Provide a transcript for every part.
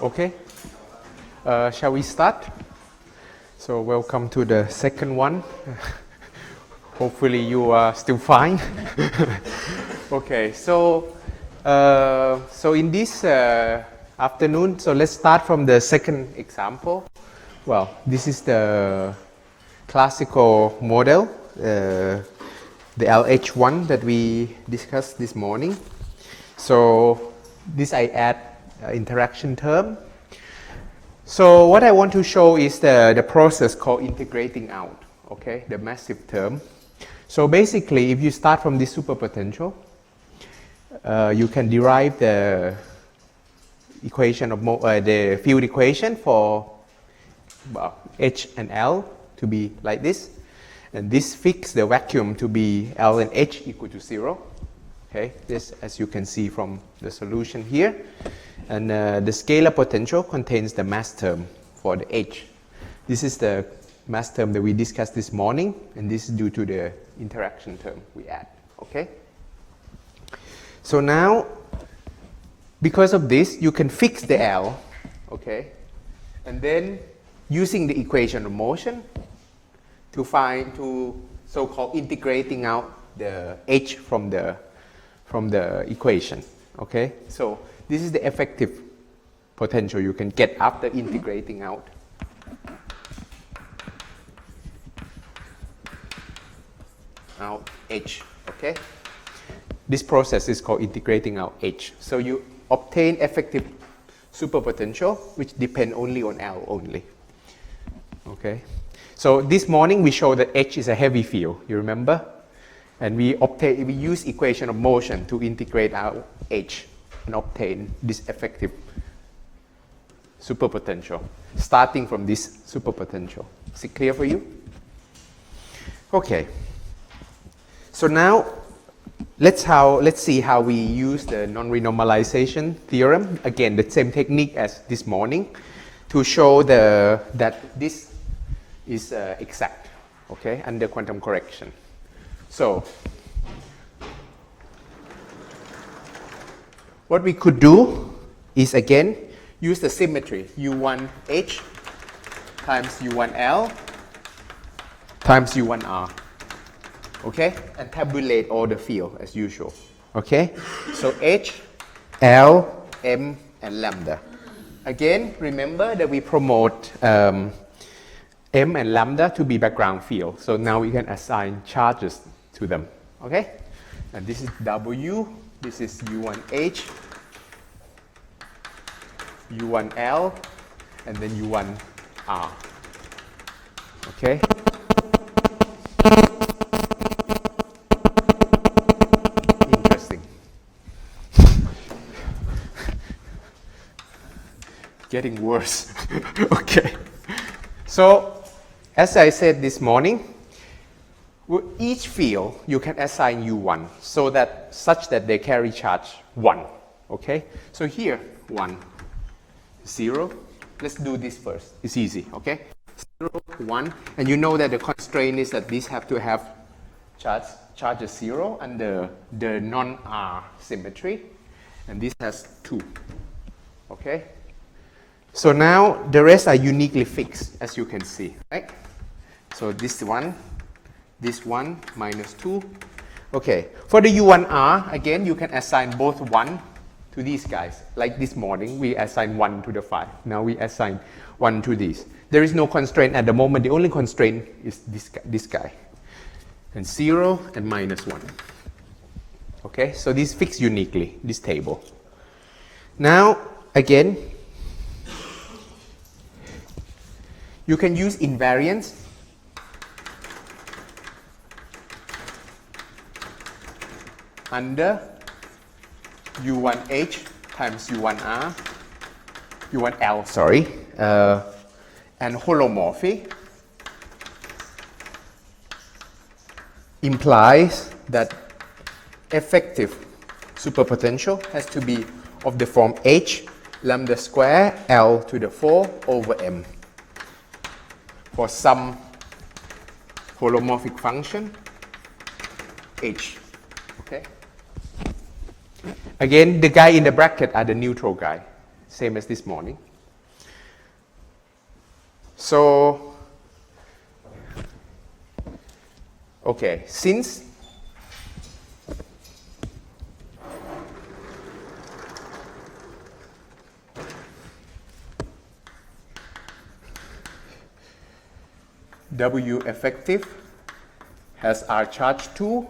Okay, shall we start? So welcome to the second one. Hopefully you are still fine. Okay, so in this afternoon, so let's start from the second example. Well, this is the classical model, the LH1 that we discussed this morning. So this I add interaction term. So what I want to show is the process called integrating out, okay, the massive term. So basically, if you start from this superpotential, you can derive the equation of the field equation for H and L to be like this, and this fix the vacuum to be L and H equal to 0. Okay, this as you can see from the solution here, and the scalar potential contains the mass term for the H. This is the mass term that we discussed this morning, and this is due to the interaction term we add. Okay. So now, because of this, you can fix the L. Okay, and then using the equation of motion to so-called integrating out the H from the equation. Okay, so this is the effective potential you can get after integrating out. H. Okay, this process is called integrating out H. So you obtain effective superpotential which depend only on L only. Okay, so this morning we showed that H is a heavy field, you remember? And we use equation of motion to integrate out H and obtain this effective superpotential, starting from this superpotential. Is it clear for you? Okay. So now let's see how we use the non renormalization theorem. Again, the same technique as this morning to show that this is exact, okay, under quantum correction. So, what we could do is again use the symmetry U1H times U1L times U1R, okay, and tabulate all the field as usual, okay. So H, L, M, and lambda. Again, remember that we promote M and lambda to be background field. So now we can assign charges to them, okay? And this is W, this is U1H, U1L, and then U1R, okay? Interesting. Getting worse. Okay. So, as I said this morning, each field you can assign U1 such that they carry charge 1. Okay? So here 1, 0. Let's do this first. It's easy, okay? 0, 1, and you know that the constraint is that these have to have charges 0 under the non-R symmetry, and this has 2. Okay? So now the rest are uniquely fixed, as you can see, right? So this one minus 2. Okay, for the U1R, again, you can assign both 1 to these guys. Like this morning, we assign 1 to the 5. Now we assign 1 to these. There is no constraint at the moment. The only constraint is this guy. And 0 and minus 1. Okay, so these fix uniquely, this table. Now, again, you can use invariance under U1H times U1R, U1L, sorry, and holomorphy implies that effective superpotential has to be of the form H lambda square L to the 4 over M for some holomorphic function H. Okay. Again, the guy in the bracket are the neutral guy, same as this morning. So, okay, since W effective has R charge 2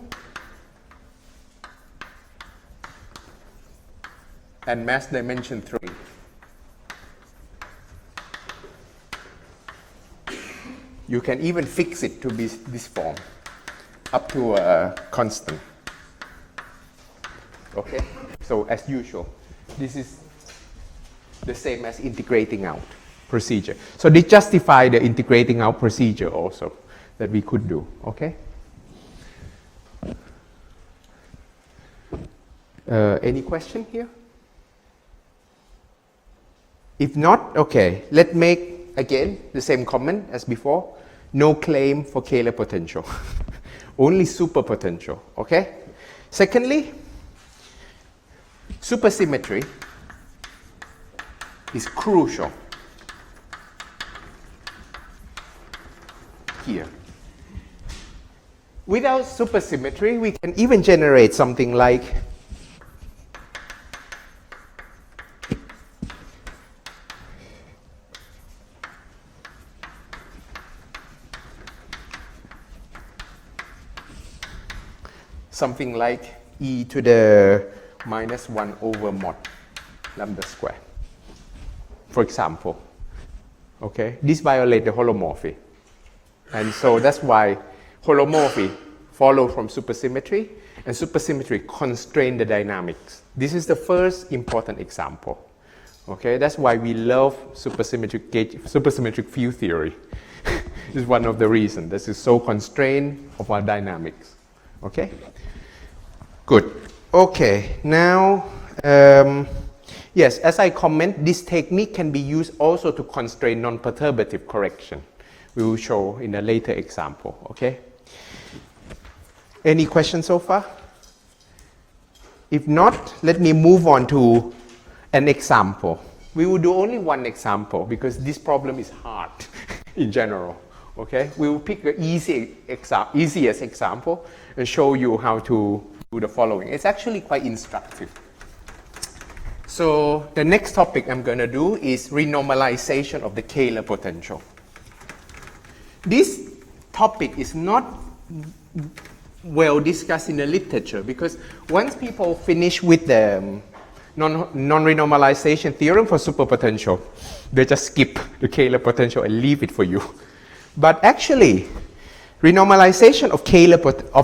and mass dimension 3. You can even fix it to be this form up to a constant. Okay? So as usual, this is the same as integrating out procedure. So they justify the integrating out procedure also that we could do. Okay? Any question here? If not, okay, let's make again the same comment as before. No claim for scalar potential. Only superpotential. Okay? Secondly, supersymmetry is crucial here. Without supersymmetry, we can even generate something like e to the minus 1 over mod lambda square, for example. Okay, this violates the holomorphy. And so that's why holomorphy follows from supersymmetry, and supersymmetry constrains the dynamics. This is the first important example. Okay, that's why we love supersymmetric field theory. This is one of the reasons. This is so constrained of our dynamics. Okay? Good. Okay, now, yes, as I comment, this technique can be used also to constrain non-perturbative correction. We will show in a later example, okay? Any questions so far? If not, let me move on to an example. We will do only one example because this problem is hard in general, okay? We will pick the easiest example and show you how to do the following. It's actually quite instructive. So the next topic I'm going to do is renormalization of the scalar potential. This topic is not well discussed in the literature because once people finish with the non-renormalization theorem for superpotential, they just skip the scalar potential and leave it for you. But actually, renormalization of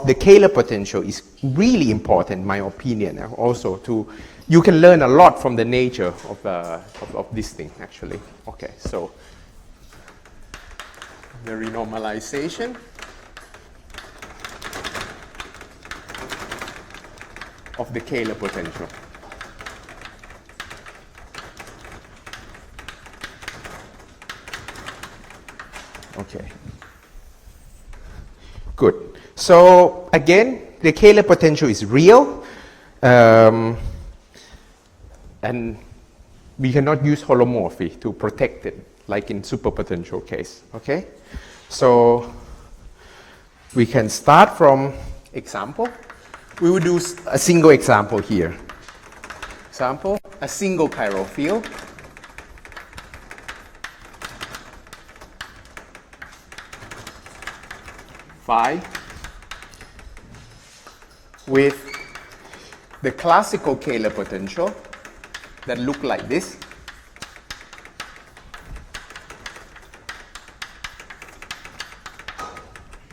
the scalar potential is really important, in my opinion. Also, you can learn a lot from the nature of this thing, actually. Okay, so the renormalization of the scalar potential. Okay. Good. So again, the scalar potential is real, and we cannot use holomorphy to protect it, like in superpotential case. Okay. So we can start from example. We will do a single example here. Example: a single chiral field. Phi with the classical scalar potential that look like this.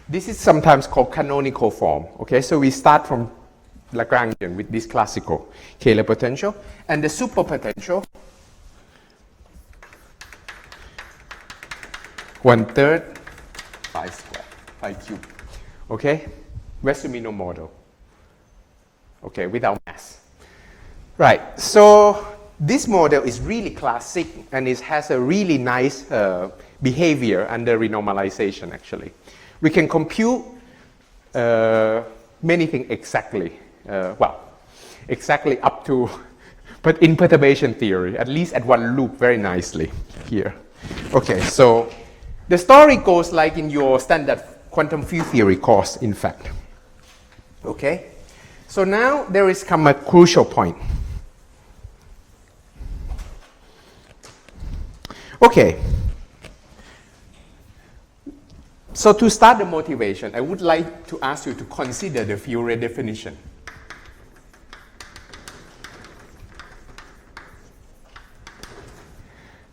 This is sometimes called canonical form. Okay, so we start from Lagrangian with this classical scalar potential, and the superpotential 1/3 phi square, phi cube. Okay, Western model. Okay, without mass. Right. So this model is really classic, and it has a really nice behavior under renormalization. Actually, we can compute many things exactly. Exactly up to, but in perturbation theory, at least at one loop, very nicely here. Okay, so The story goes like in your standard quantum field theory course, in fact. Okay? So now there is come a crucial point. Okay. So to start the motivation, I would like to ask you to consider the Fourier definition.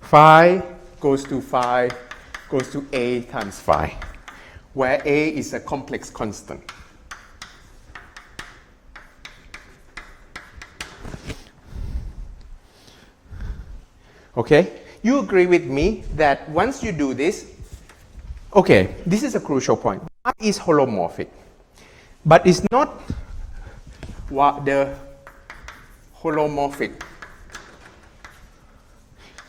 Phi goes to phi goes to A times phi, where A is a complex constant. Okay? You agree with me that once you do this, okay, this is a crucial point. Y is holomorphic, but it's not what the holomorphic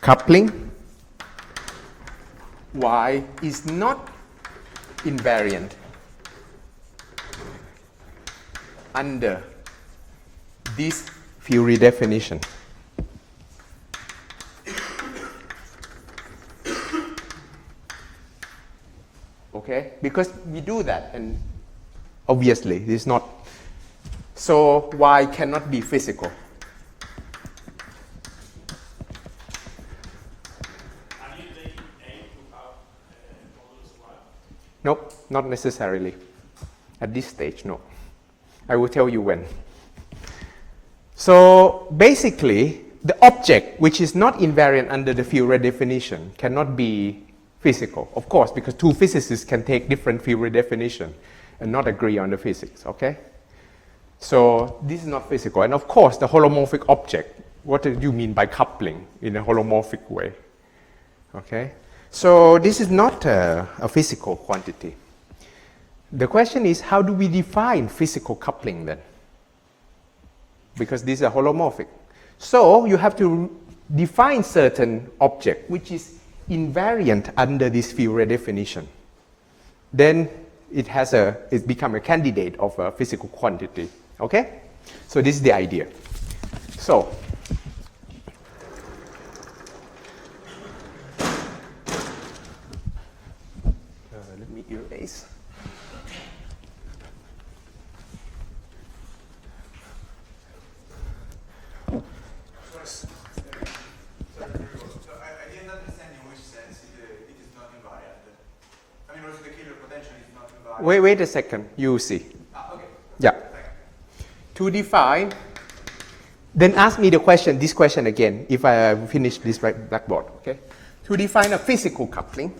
coupling. Y is not invariant under this Fourier definition. Okay, because we do that, and obviously this is not. So Y cannot be physical. Are you taking A to have modulus Y? No, not necessarily. At this stage, no. I will tell you when. So basically, the object which is not invariant under the Fourier definition cannot be physical, of course, because two physicists can take different Fourier definition and not agree on the physics, okay? So this is not physical. And of course, the holomorphic object, what do you mean by coupling in a holomorphic way? Okay? So this is not a physical quantity. The question is, how do we define physical coupling then? Because these are holomorphic. So you have to define certain object which is invariant under this Fourier definition. Then it becomes a candidate of a physical quantity. Okay? So this is the idea. So let me erase. Wait a second, you see. Okay. Yeah. To define, then ask me this question again, if I finish this blackboard, okay? To define a physical coupling,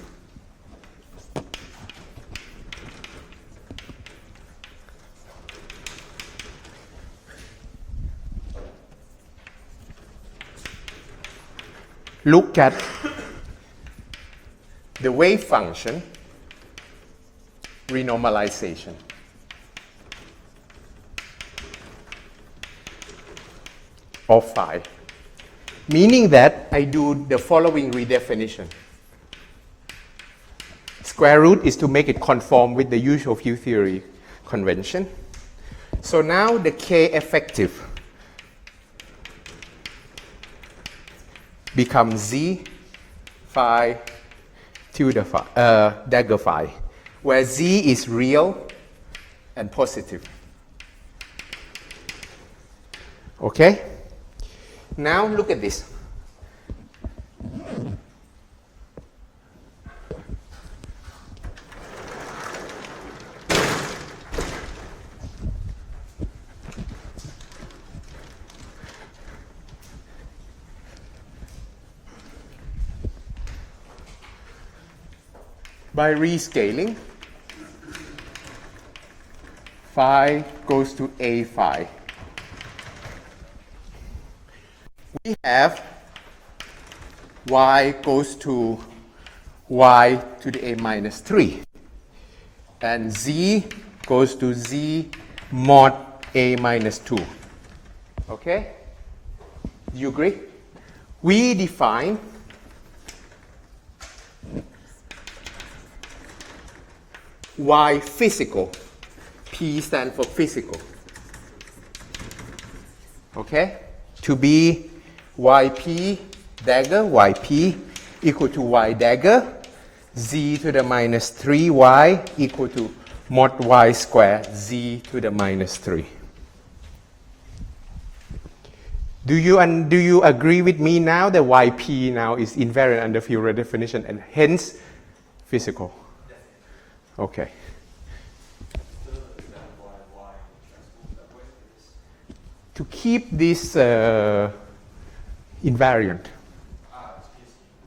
look at the wave function renormalization. Of phi. Meaning that I do the following redefinition. Square root is to make it conform with the usual field theory convention. So now the K effective becomes Z phi tilde phi, dagger phi, where Z is real and positive. Okay? Now look at this. By rescaling, phi goes to A phi. We have y goes to y to the a minus 3. And z goes to z mod a minus 2. Okay? Do you agree? We define y physical. P stands for physical. Okay? To be yp dagger, yp equal to y dagger, z to the minus 3y equal to mod y squared z to the minus 3. Do you agree with me now that yp now is invariant under Fourier definition and hence physical? Okay. To keep this invariant.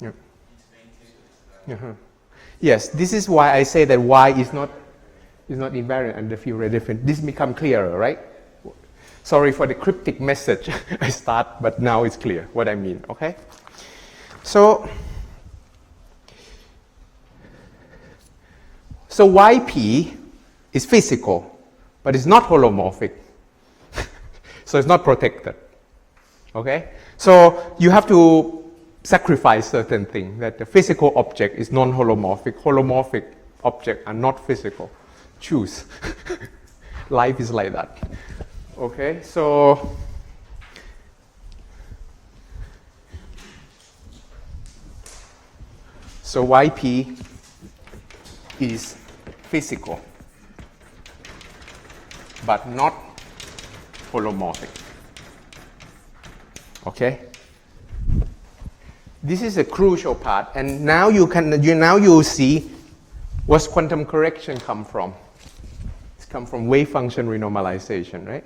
Yeah. Uh-huh. Yes, this is why I say that y is not invariant under Fourier definition. This becomes clearer, right? Sorry for the cryptic message I start, but now it's clear what I mean, okay? So yp is physical, but it's not holomorphic. So it's not protected, okay? So you have to sacrifice certain things, that the physical object is non-holomorphic. Holomorphic objects are not physical. Choose. Life is like that. Okay, so yp is physical, but not holomorphic. Okay, this is a crucial part, and now you see what's quantum correction come from. It's come from wave function renormalization, right?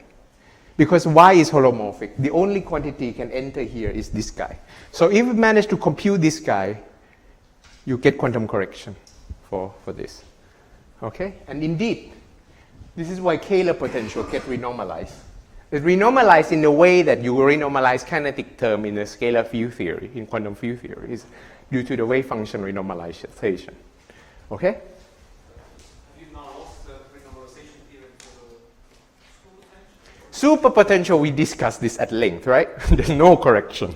Because y is holomorphic, the only quantity can enter here is this guy. So if you manage to compute this guy, you get quantum correction for this. Okay? And indeed, this is why scalar potential get renormalized. It's renormalized in the way that you renormalize kinetic term in the scalar field theory, in quantum field theory, is due to the wave function renormalization. Okay? Superpotential, we discussed this at length, right? There's no correction.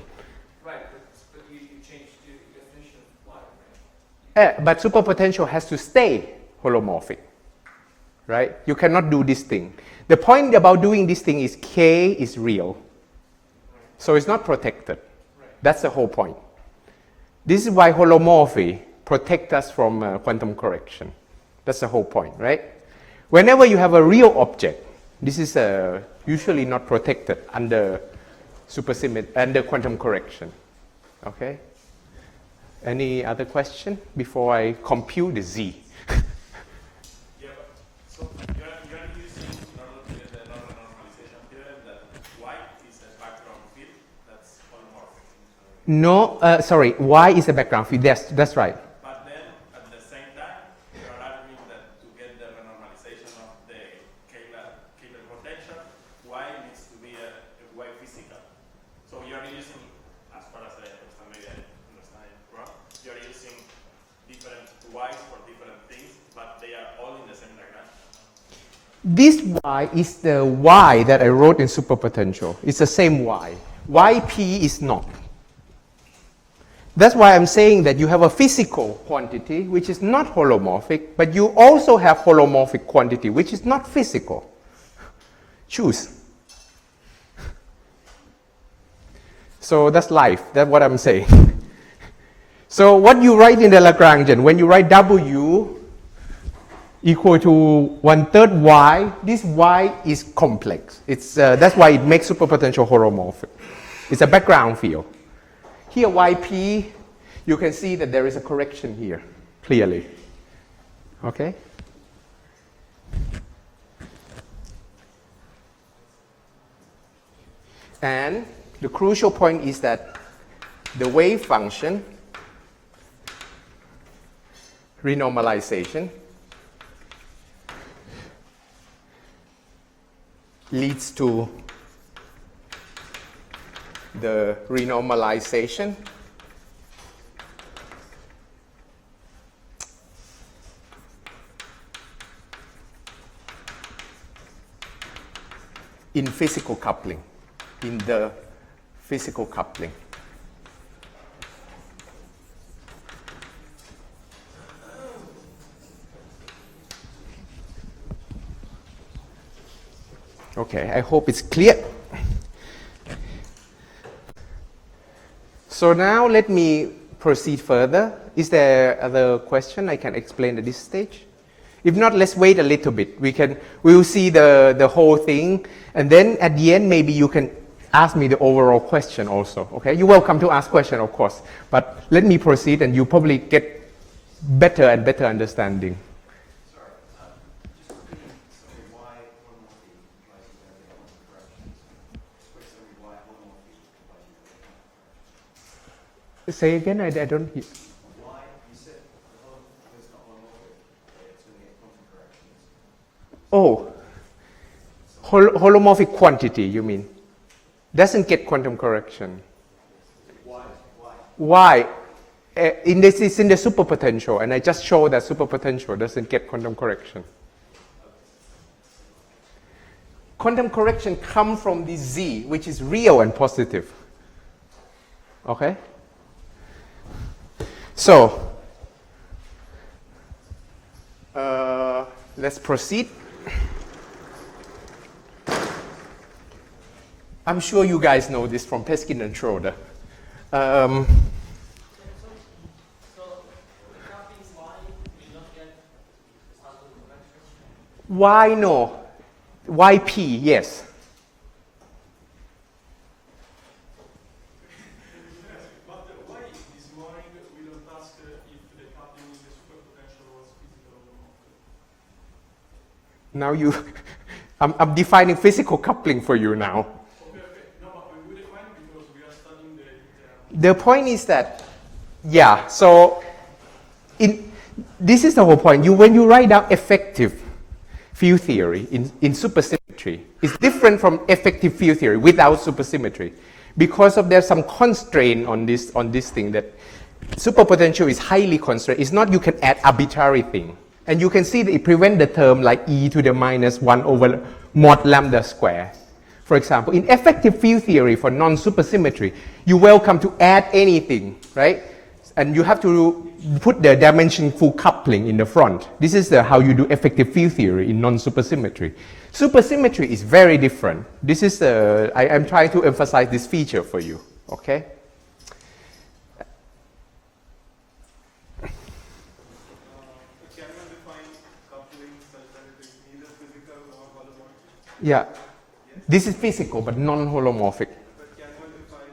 Right, but you changed the definition of y, right? But superpotential has to stay holomorphic, right? You cannot do this thing. The point about doing this thing is K is real. Right. So it's not protected. Right. That's the whole point. This is why holomorphy protects us from quantum correction. That's the whole point, right? Whenever you have a real object, this is usually not protected under under quantum correction. Okay? Any other question before I compute the z? Yeah, so you're using the non renormalization theorem that y is a background field that's holomorphic. No, sorry, y is a background field. Yes, that's right. But then at the same time, you're arguing that to get the renormalization of the scalar potential, y needs to be a y physical. So you're using, as far as I understand, maybe I understand it wrong, you're using different y's for different things, but they are all in the same Lagrangian. This y is the y that I wrote in superpotential. It's the same y. Yp is not. That's why I'm saying that you have a physical quantity which is not holomorphic, but you also have holomorphic quantity which is not physical. Choose. So that's life. That's what I'm saying. So what you write in the Lagrangian, when you write W equal to 1/3 y, this y is complex. That's why it makes superpotential holomorphic. It's a background field. Here yp, you can see that there is a correction here, clearly. Okay? And the crucial point is that the wave function renormalization leads to the renormalization in physical coupling, in the physical coupling. Okay, I hope it's clear. So now let me proceed further. Is there other question I can explain at this stage? If not, let's wait a little bit. We'll see the whole thing, and then at the end, maybe you can ask me the overall question also, okay? You're welcome to ask question, of course, but let me proceed and you probably get better and better understanding. Sorry, just why holomorphy implies you have the quantum corrections? Explain why holomorphy implies you have the quantum corrections. Say again, I don't hear. Why, you said it's not holomorphic, it's going to get quantum corrections. Oh, holomorphic quantity, you mean? Doesn't get quantum correction. Why? It's in the superpotential, and I just showed that superpotential doesn't get quantum correction. Quantum correction comes from this Z, which is real and positive. Okay? So, let's proceed. I'm sure you guys know this from Peskin and Schroeder. Why no? Why P? Yes. But why this morning we don't ask if the coupling in the superpotential was physical or not? Now you, I'm defining physical coupling for you now. The point is that, yeah, so this is the whole point. When you write down effective field theory in supersymmetry, it's different from effective field theory without supersymmetry, because there's some constraint on this thing that superpotential is highly constrained. It's not you can add arbitrary thing. And you can see that it prevents the term like e to the minus 1 over mod lambda square. For example, in effective field theory for non-supersymmetry, you're welcome to add anything, right? And you have to put the dimensionful coupling in the front. This is how you do effective field theory in non-supersymmetry. Supersymmetry is very different. This is I'm trying to emphasize this feature for you, okay? Can you define coupling such that it is neither physical nor holomorphic? Yeah. This is physical, but non-holomorphic. But can one define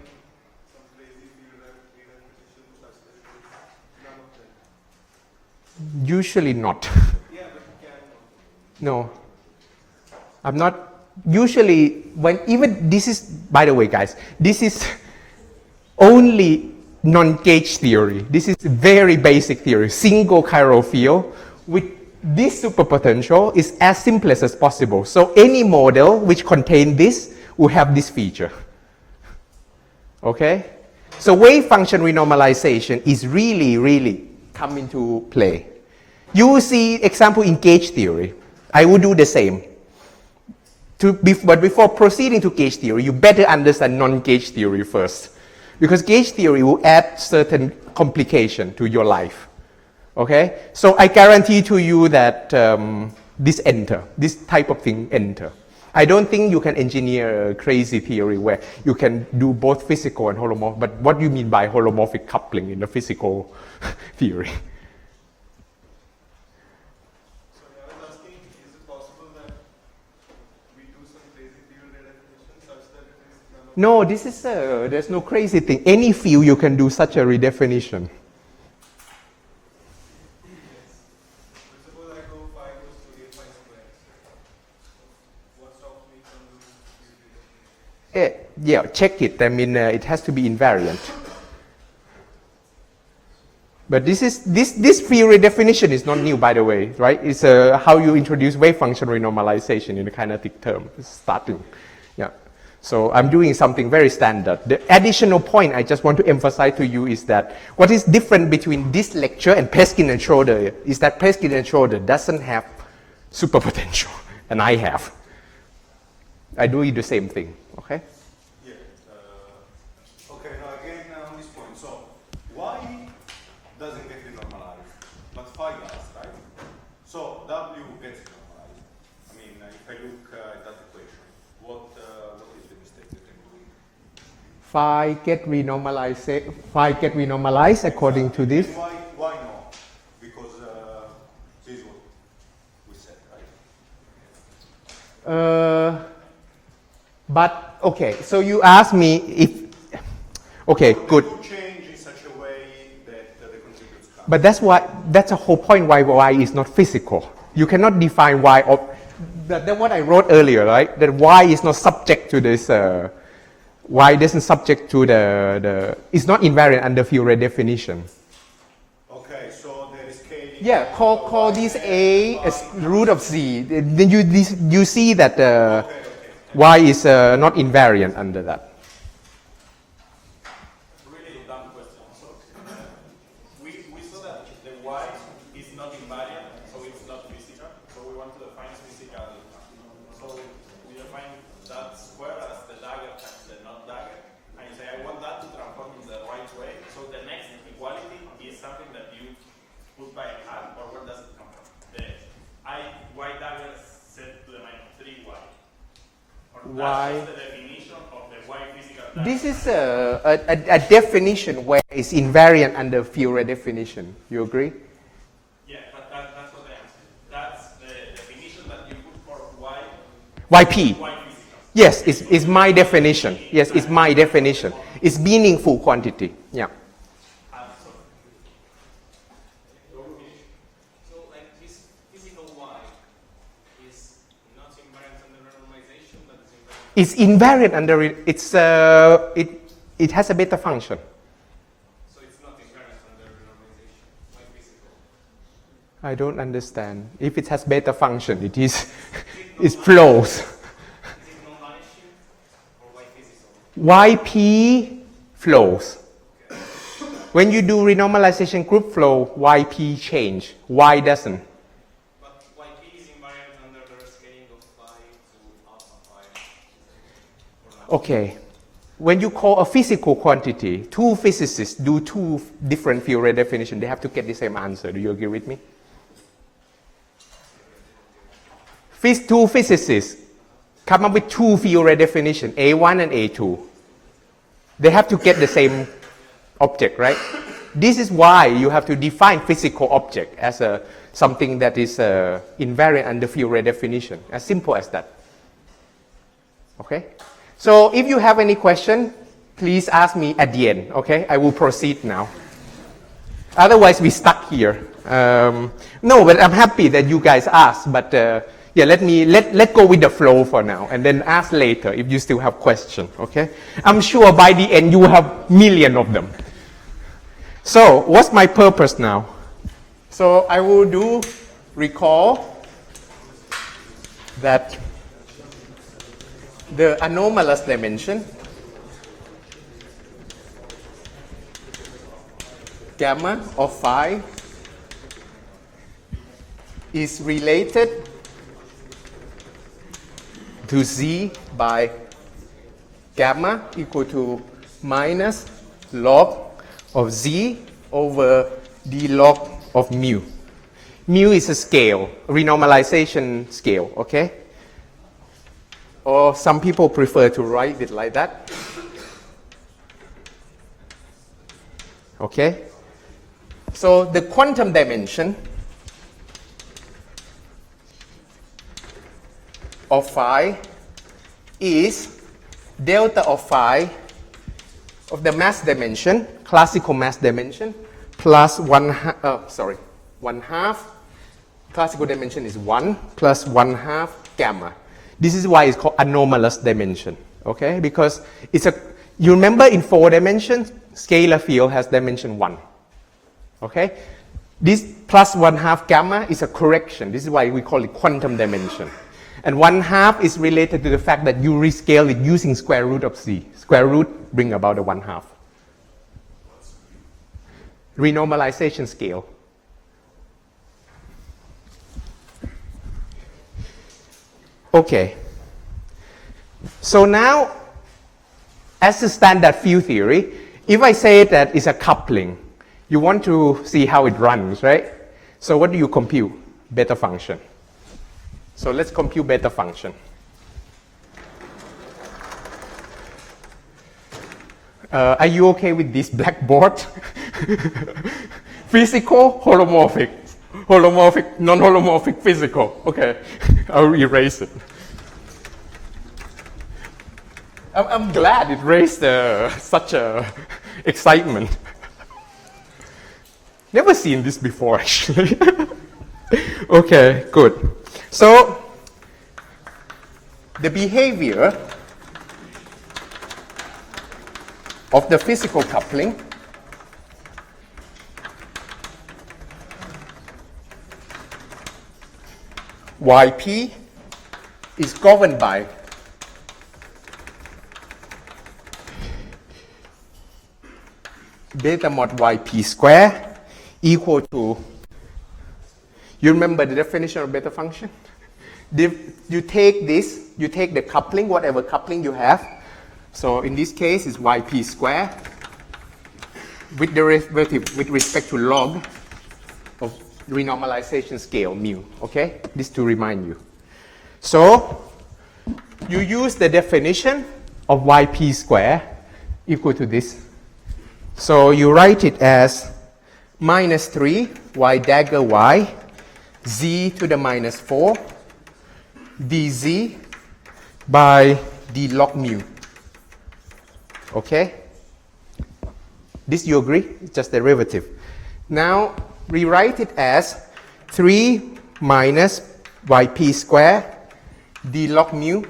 some crazy field redefinition such that it is none of them? Usually not. Yeah, but you can. No. I'm not. Usually, even this is, by the way, guys, this is only non-gauge theory. This is very basic theory, single chiral field with this superpotential is as simple as possible. So any model which contains this will have this feature. Okay? So wave function renormalization is really come into play. You will see example in gauge theory. I will do the same. But before proceeding to gauge theory, you better understand non-gauge theory first. Because gauge theory will add certain complication to your life. Okay, so I guarantee to you that this type of thing enter. I don't think you can engineer a crazy theory where you can do both physical and holomorphic, but what do you mean by holomorphic coupling in the physical theory? So I was asking, is it possible that we do some crazy field redefinition such that it is none of No, this is there's no crazy thing. Any field you can do such a redefinition. Yeah, check it. I mean, it has to be invariant. But this field redefinition is not new, by the way, right? It's how you introduce wave function renormalization in the kinetic term. It's starting. Yeah. So I'm doing something very standard. The additional point I just want to emphasize to you is that what is different between this lecture and Peskin and Schroeder is that Peskin and Schroeder doesn't have superpotential, and I have. I do the same thing. Okay. Okay, now again on this point. So, why doesn't get renormalized, but phi does, right? So, W gets renormalized. I mean, if I look at that equation, what is the mistake that I'm doing? Phi get renormalized according to this. Why okay, so you asked me if, okay, good. You change in such a way that the contributes come. But that's the whole point why y is not physical. You cannot define y, that's what I wrote earlier, right? That y is not subject to this, y doesn't subject to it's not invariant under Fourier definition. Okay, so there is scaling. Yeah, call this A as root of Z. Then you see that y is not invariant under that. Really dumb question. So, we saw that the y is not invariant, so it's not physical. So we want to define physical. So we define that square as the dagger times the not dagger, and you say I want that to transform in the right way. So the next equality is something that you put by hand, or where does it come from? The y dagger set to the minus 3y. Or Y. that's just the definition of the y physical dagger. This is a definition where it's invariant under Fourier definition. You agree? Yeah, but that's what I answered. That's the definition that you put for y. YP. Y physical. Yes, it's my definition. Yes, it's my definition. It's meaningful quantity. Yeah. So, like this physical y is not invariant under renormalization, but it's invariant. It's invariant under it has a beta function. So it's not invariant under renormalization, like physical. I don't understand. If it has beta function, it is it flows. Is it non-vanishing or y physical? YP flows. When you do renormalization group flow, YP change. Y doesn't. But yp is invariant under the scaling of phi to alpha phi. Or not? Okay. When you call a physical quantity, two physicists do two different Fourier definitions. They have to get the same answer. Do you agree with me? Two physicists come up with two Fourier definitions, A1 and A2. They have to get the same object, right? This is why you have to define physical object as something that is invariant under Fourier definition. As simple as that. Okay? So if you have any question, please ask me at the end, okay? I will proceed now. Otherwise, we stuck here. No, but I'm happy that you guys asked, but yeah, let go with the flow for now, and then ask later if you still have questions, okay? I'm sure by the end you will have millions of them. So, what's my purpose now? So, I will recall that the anomalous dimension gamma of phi is related to Z by gamma equal to minus log of Z over d log of mu. Mu is a scale, renormalization scale, okay? Or some people prefer to write it like that. Okay? So the quantum dimension of phi is delta of phi of the mass dimension, classical mass dimension, plus 1/2. Classical dimension is 1 plus 1/2 gamma. This is why it's called anomalous dimension, okay? Because you remember in 4 dimensions, scalar field has dimension 1, okay? This plus 1/2 gamma is a correction. This is why we call it quantum dimension. And 1/2 is related to the fact that you rescale it using square root of Z. Square root bring about a 1/2. Renormalization scale. Okay. So now, as a standard field theory, if I say that it's a coupling, you want to see how it runs, right? So what do you compute? Beta function. So let's compute beta function. Are you okay with this blackboard? Physical, holomorphic. Holomorphic, non-holomorphic, physical. Okay, I'll erase it. I'm glad it raised such a excitement. Never seen this before, actually. Okay, good. So, the behavior of the physical coupling Yp is governed by beta mod Yp square equal to, you remember the definition of beta function? You take this, you take the coupling, whatever coupling you have. So in this case, it's Yp square with derivative with respect to log of renormalization scale mu. Okay, this to remind you. So you use the definition of Yp square equal to this. So you write it as minus 3 y dagger y z to the minus 4 dz by d log mu. Okay? This you agree? It's just derivative. Now rewrite it as 3 minus yp square d log mu,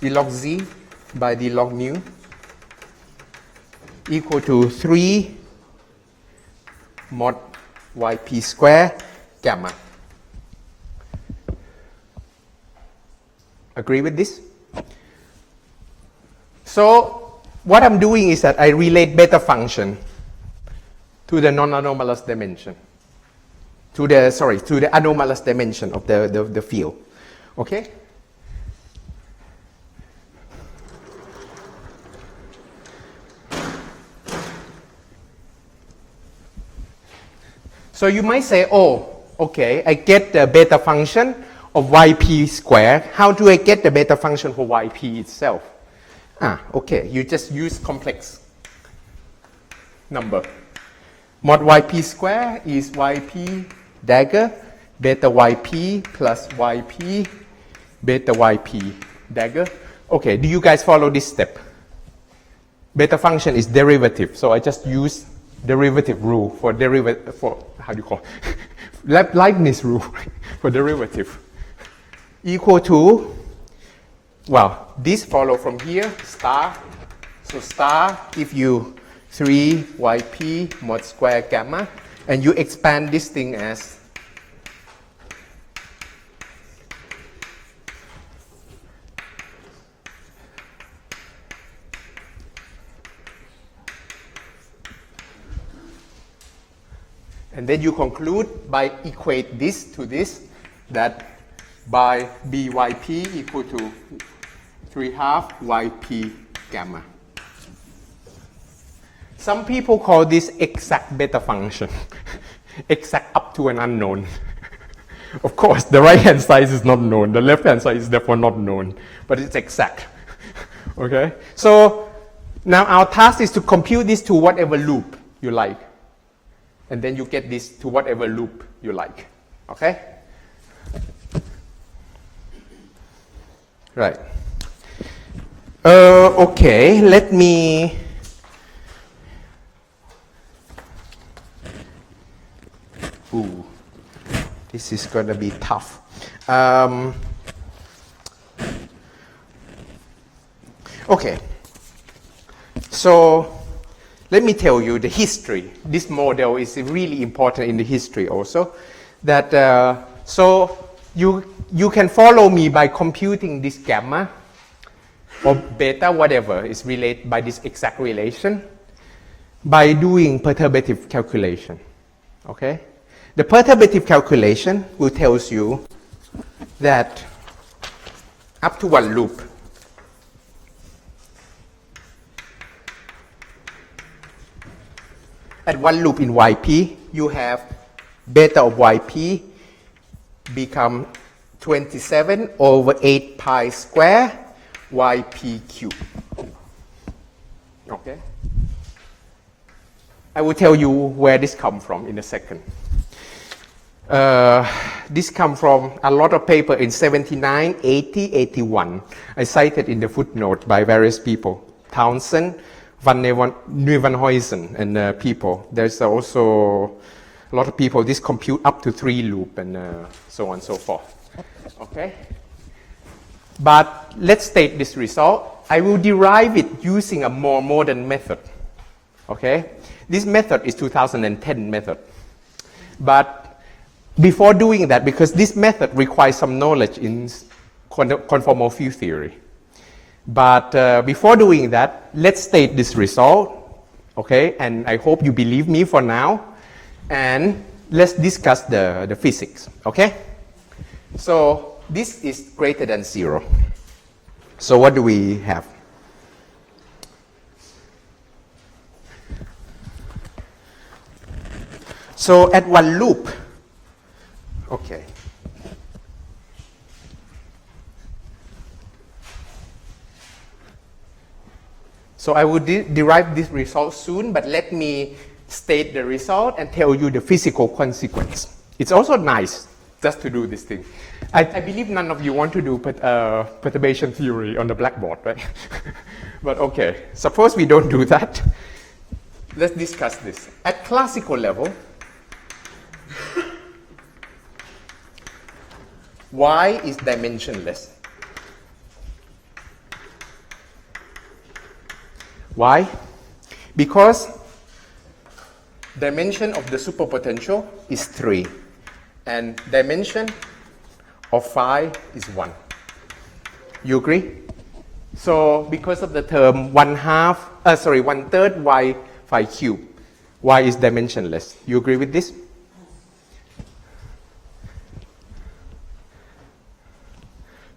d log z by d log mu equal to 3 mod yp square gamma. Agree with this? So what I'm doing is that I relate beta function to the non-anomalous dimension, to the anomalous dimension of the field. Okay? So you might say, oh, okay, I get the beta function of yp squared. How do I get the beta function for yp itself? Okay, you just use complex number. Mod yp square is yp dagger beta yp plus yp beta yp dagger. Okay, do you guys follow this step? Beta function is derivative, so I just use derivative rule for derivative, for, how do you call it? Leibniz rule for derivative. Equal to, well, this follow from here, star. So star give you 3 yp mod square gamma, and you expand this thing as and then you conclude by equate this to this, that by byp equal to 3/2 yp gamma. Some people call this exact beta function. Exact up to an unknown. Of course, the right-hand side is not known. The left-hand side is therefore not known. But it's exact. Okay? So now our task is to compute this to whatever loop you like. And then you get this to whatever loop you like. Okay? Right. Okay, let me this is going to be tough. Okay. So let me tell you the history. This model is really important in the history also. That so you can follow me by computing this gamma or beta, whatever is related by this exact relation, by doing perturbative calculation. Okay, the perturbative calculation will tells you that up to one loop, at one loop in yp, you have beta of yp become 27 over 8 pi square yp cube. Okay? I will tell you where this comes from in a second. this comes from a lot of paper in 79, 80, 81. I cited in the footnote by various people. Townsend, Van Nieuwenhuizen, and people. There's also a lot of people, this compute up to 3 loop and so on and so forth. Okay? But let's state this result. I will derive it using a more modern method. Okay? This method is 2010 method. But before doing that, because this method requires some knowledge in conformal field theory. But before doing that, let's state this result. Okay? And I hope you believe me for now. And let's discuss the physics. Okay? So this is greater than 0. So what do we have? So at one loop, okay. So I will derive this result soon, but let me state the result and tell you the physical consequence. It's also nice just to do this thing. I believe none of you want to do perturbation theory on the blackboard, right? But okay, suppose we don't do that. Let's discuss this. At classical level, Y is dimensionless. Why? Because dimension of the superpotential is 3 and dimension of phi is 1. You agree? So because of the term 1/3 y phi cube, y is dimensionless. You agree with this?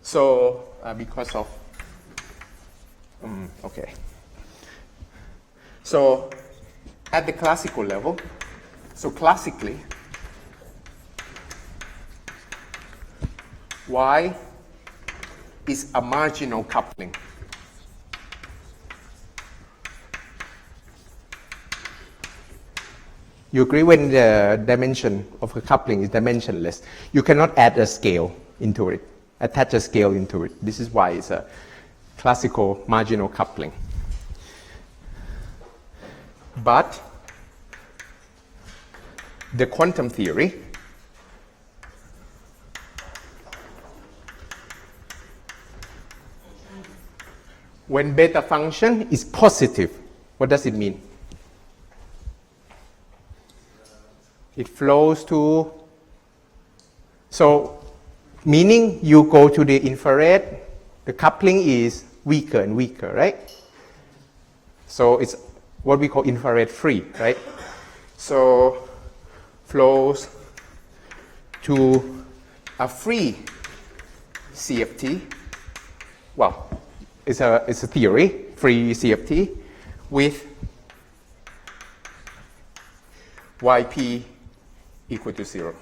So because of okay. So at the classical level, so classically, Y is a marginal coupling. You agree when the dimension of a coupling is dimensionless, you cannot add a scale into it, attach a scale into it. This is why it's a classical marginal coupling. But the quantum theory when beta function is positive, what does it mean? It flows to, so meaning you go to the infrared, the coupling is weaker and weaker, right? So it's what we call infrared free, right? So flows to a free CFT. Well, it's a theory, free CFT with YP equal to 0.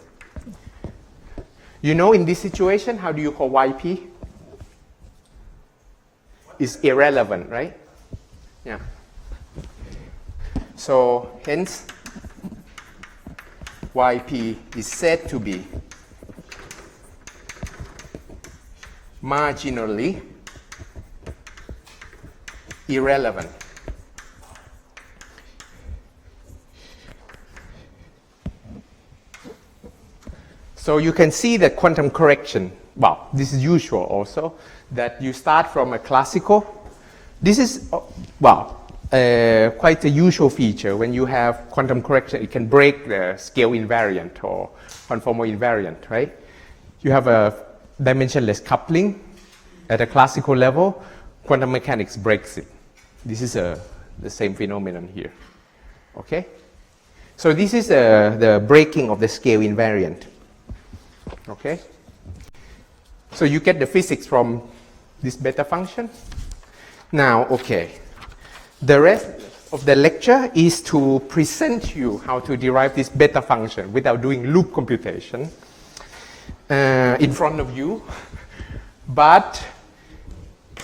You know, in this situation, how do you call YP? It's irrelevant, right? Yeah. So hence, YP is said to be marginally irrelevant. So you can see that quantum correction, well, this is usual also, that you start from a classical. This is, well, quite a usual feature. When you have quantum correction, it can break the scale invariant or conformal invariant, right? You have a dimensionless coupling at a classical level, quantum mechanics breaks it. This is the same phenomenon here, okay? So this is the breaking of the scale invariant, okay? So you get the physics from this beta function. Now, okay, the rest of the lecture is to present you how to derive this beta function without doing loop computation in front of you. But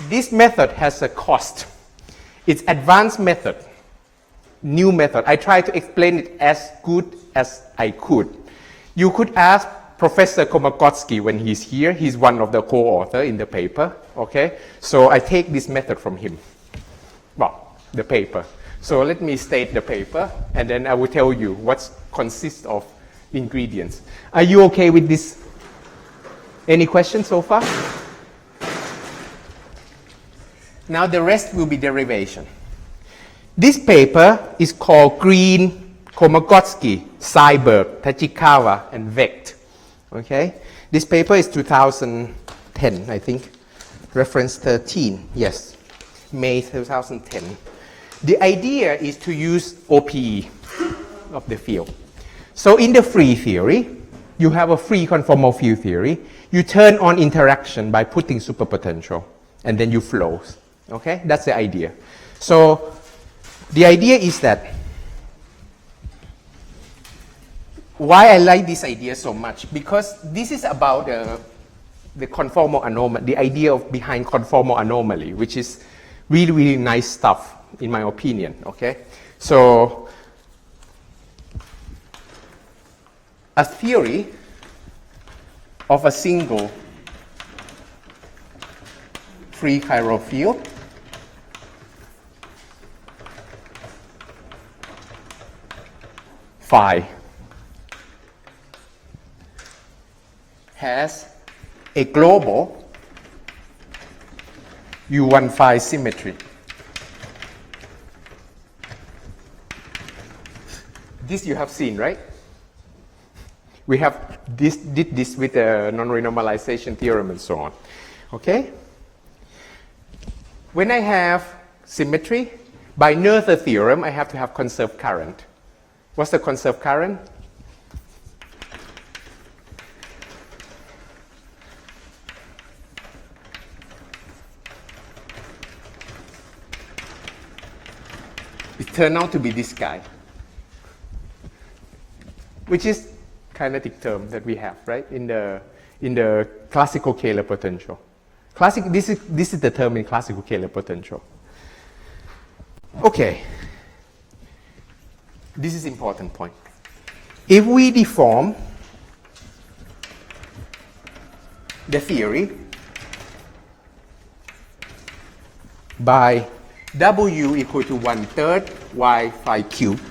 this method has a cost. It's advanced method, new method. I try to explain it as good as I could. You could ask Professor Komakotsky, when he's here, he's one of the co-author in the paper, okay? So I take this method from him. Well, the paper. So let me state the paper, and then I will tell you what consists of ingredients. Are you okay with this? Any questions so far? Now the rest will be derivation. This paper is called Green, Komakotsky, Seiberg, Tachikawa, and Vecht. Okay? This paper is 2010, I think. Reference 13, yes. May 2010. The idea is to use OPE of the field. So in the free theory, you have a free conformal field theory. You turn on interaction by putting superpotential, and then you flow. Okay? That's the idea. So the idea is that why I like this idea so much, because this is about the conformal anomaly, the idea of behind conformal anomaly, which is really, really nice stuff, in my opinion, okay? So, a theory of a single free chiral field phi has a global U1 phi symmetry. This you have seen, right? We have did this with the non renormalization theorem and so on. Okay? When I have symmetry, by Noether theorem, I have to have conserved current. What's the conserved current? It turned out to be this guy, which is kinetic term that we have, right, in the classical Kähler potential. This is the term in classical Kähler potential. Okay. This is important point. If we deform the theory by W equal to 1/3 Y phi cubed,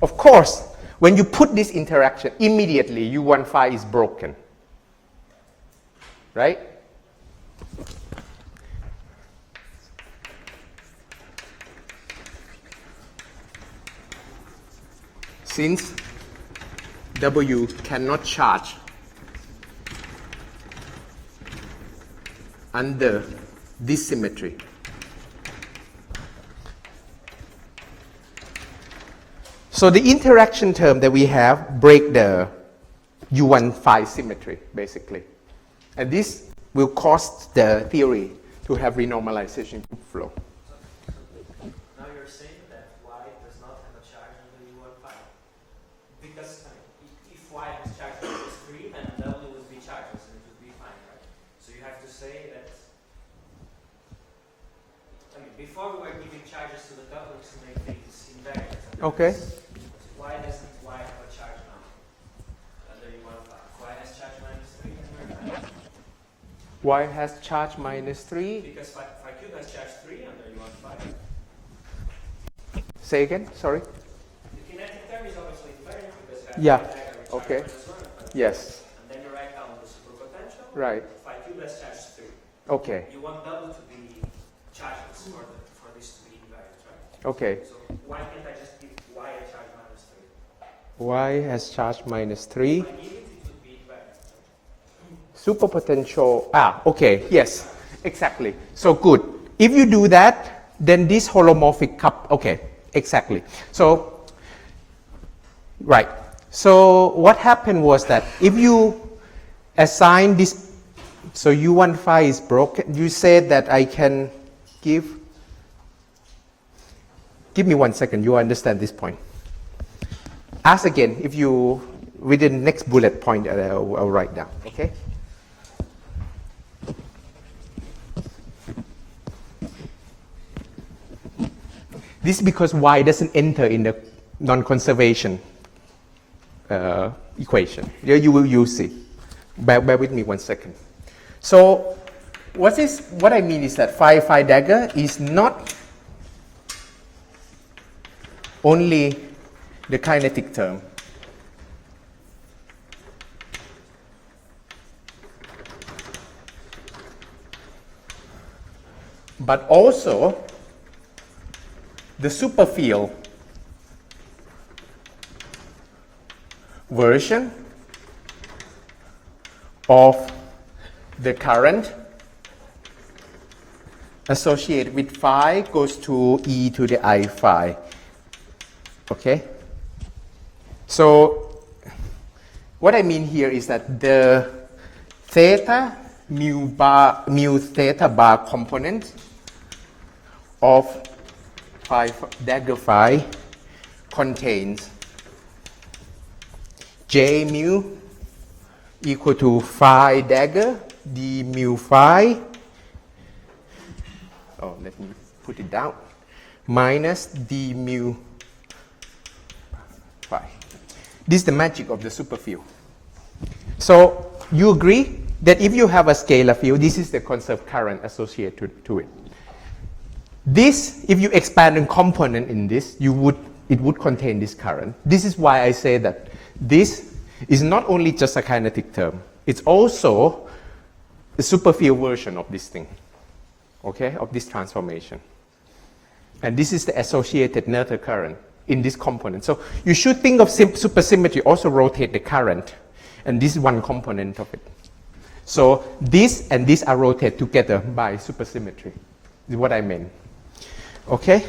of course, when you put this interaction, immediately U1 phi is broken. Right? Since W cannot charge under this symmetry, so the interaction term that we have break the U1 phi symmetry, basically. And this will cause the theory to have renormalization flow. Now you're saying that Y does not have a charge on the U1 phi. Because if Y has charge on this 3, then W would be charges and it would be fine, right? So you have to say that, before we were giving charges to the couplings to make things invariant. Okay. Why doesn't Y have a charge now? Under U1 phi. Y has charge minus 3 and we're fine. Y has charge minus 3. Because phi cube has charge 3 under U1 phi. Say again, sorry. The kinetic term is obviously invariant because it has Yeah. charge Okay. minus 1 and phi. Yes. And then you write down the superpotential. Right. Phi cube has charge 3. Okay. You want W to be chargeless for this to be invariant, right? Okay. So why can't I just give Y a charge minus 3? Y has charge minus 3. If I give it, it would be invariant. Superpotential. Okay. Yes. Exactly. So good. If you do that, then this holomorphic cup. Okay. Exactly. So, right. So what happened was that if you assign this, so U1 phi is broken, you said that I can give me 1 second, you understand this point. Ask again if you, within the next bullet point, I'll write down, okay? This is because Y doesn't enter in the non-conservation equation. Here you will see. Bear with me 1 second. So what I mean is that phi dagger is not only the kinetic term, but also the superfield version of the current associated with phi goes to e to the I phi. Okay? So what I mean here is that the theta mu theta bar component of phi dagger phi contains j mu equal to phi dagger d mu phi, oh let me put it down, minus d mu phi. This is the magic of the superfield. So you agree that if you have a scalar field, this is the conserved current associated to it. This, if you expand a component in this, it would contain this current. This is why I say that this is not only just a kinetic term, it's also the superfield version of this thing, okay, of this transformation. And this is the associated Noether current in this component. So you should think of supersymmetry also rotate the current, and this is one component of it. So this and this are rotated together by supersymmetry, is what I meant. Okay?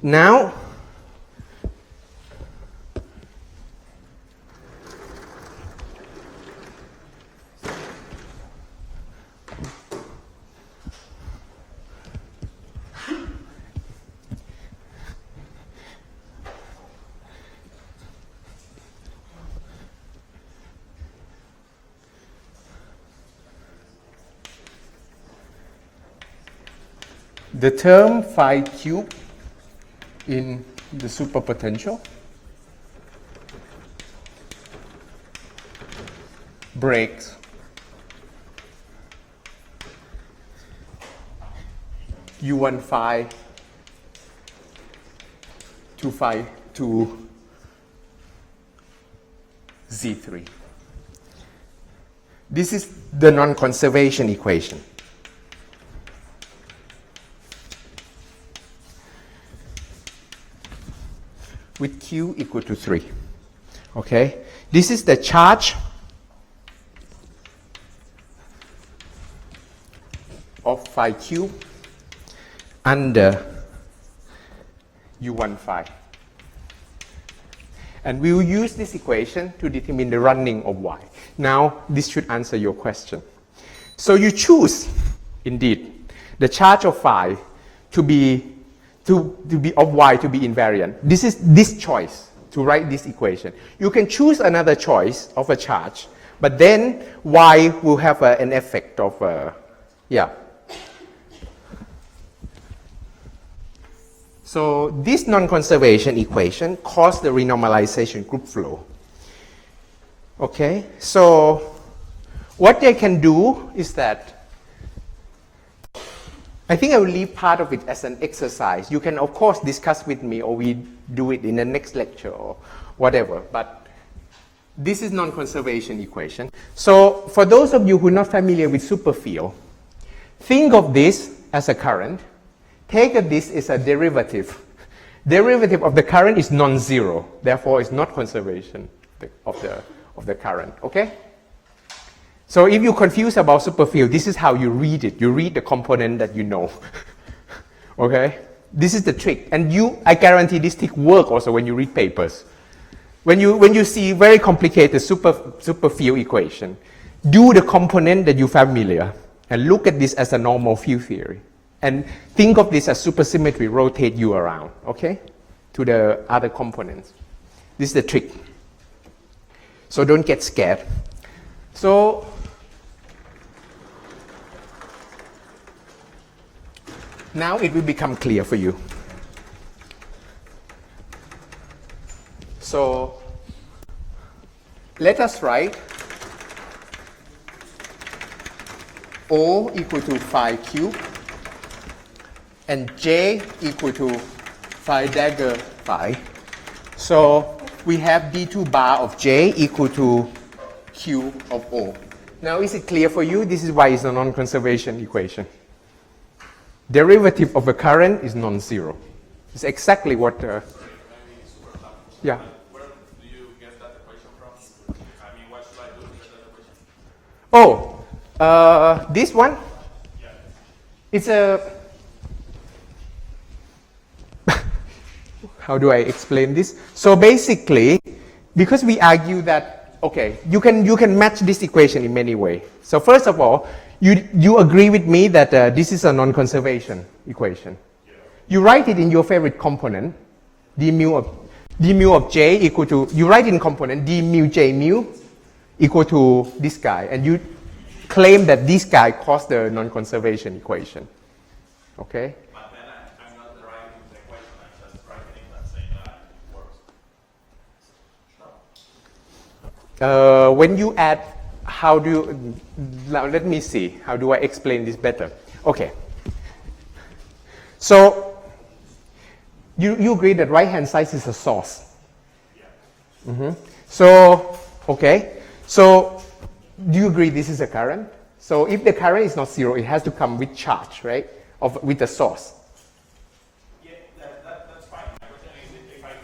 Now, the term phi cube in the superpotential breaks U1 phi to phi to Z3. This is the non-conservation equation. With Q equal to 3. Okay? This is the charge of phi cube under U1 phi. And we will use this equation to determine the running of Y. Now, this should answer your question. So you choose, indeed, the charge of phi to be of Y to be invariant. This is this choice to write this equation. You can choose another choice of a charge, but then Y will have an effect of, So this non-conservation equation caused the renormalization group flow. Okay, so what they can do is that I think I will leave part of it as an exercise. You can, of course, discuss with me, or we do it in the next lecture or whatever. But this is non-conservation equation. So for those of you who are not familiar with superfield, think of this as a current. Take this as a derivative. Derivative of the current is non-zero. Therefore, it's not conservation of the current. Okay? So if you're confused about superfield, this is how you read it. You read the component that you know. Okay? This is the trick. And I guarantee this trick works also when you read papers. When you see very complicated superfield equation, do the component that you're familiar and look at this as a normal field theory. And think of this as supersymmetry rotate you around, okay? To the other components. This is the trick. So don't get scared. So now it will become clear for you. So let us write O equal to phi cube and J equal to phi dagger phi. So we have d2 bar of J equal to Q of O. Now is it clear for you? This is why it's a non-conservation equation. Derivative of a current is non-zero. It's exactly what... yeah. Where do you get that equation from? I mean, what should I do to get that equation? Oh, this one? Yeah. It's a... How do I explain this? So basically, because we argue that, okay, you can match this equation in many ways. So first of all, you agree with me that this is a non-conservation equation. Yeah. You write it in your favorite component, d mu of J equal to, you write in component d mu J mu equal to this guy, and you claim that this guy caused the non-conservation equation. Okay? But then I'm not deriving the equation, I'm just writing it and saying that it works. When you add, how do you, now let me see, how do I explain this better? Okay. So, you agree that right-hand side is a source? Yeah. Mm-hmm. So, okay. So, do you agree this is a current? So, if the current is not zero, it has to come with charge, right? With the source. Yeah, that's fine. My question is if I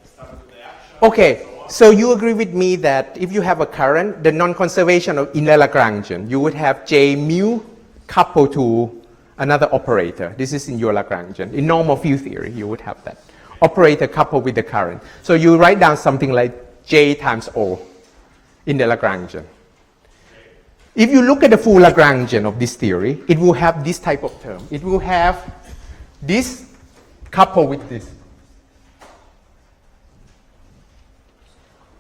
start with the action. Okay. So you agree with me that if you have a current, the non-conservation in the Lagrangian, you would have J mu coupled to another operator. This is in your Lagrangian. In normal field theory, you would have that. Operator coupled with the current. So you write down something like J times O in the Lagrangian. If you look at the full Lagrangian of this theory, it will have this type of term. It will have this coupled with this.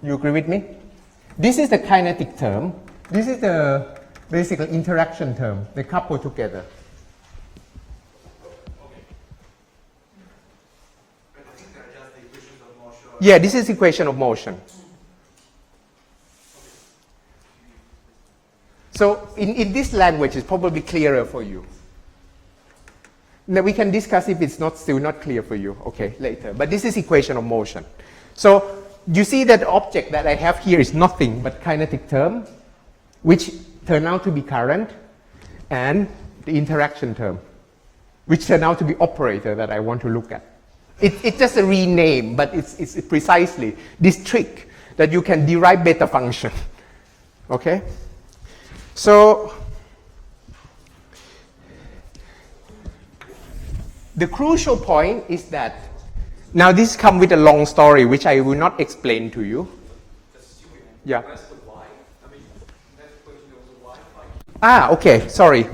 You agree with me? This is the kinetic term. This is the basically interaction term. They couple together. Okay. But I think they're just the equations of motion. Yeah, this is equation of motion. So in this language, it's probably clearer for you. Now we can discuss if it's still not clear for you, okay, later. But this is equation of motion. So you see that the object that I have here is nothing but kinetic term, which turn out to be current, and the interaction term, which turn out to be operator that I want to look at. It's just a rename, but it's precisely this trick that you can derive beta function. Okay? So the crucial point is that now this comes with a long story which I will not explain to you. Yeah. Okay, sorry.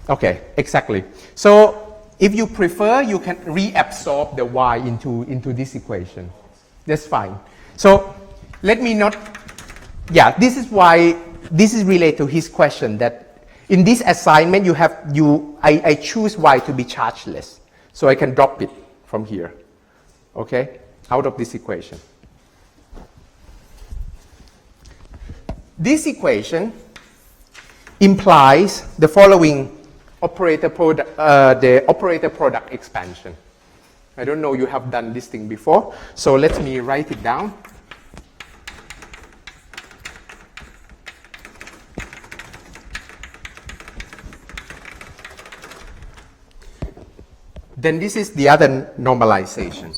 Okay, exactly. So if you prefer, you can reabsorb the y into this equation. That's fine. So let me not, yeah, this is why, this is related to his question that in this assignment, I choose y to be chargeless, so I can drop it from here, okay, out of this equation. This equation implies the following the operator product expansion. I don't know you have done this thing before, so let me write it down. Then this is the other normalization.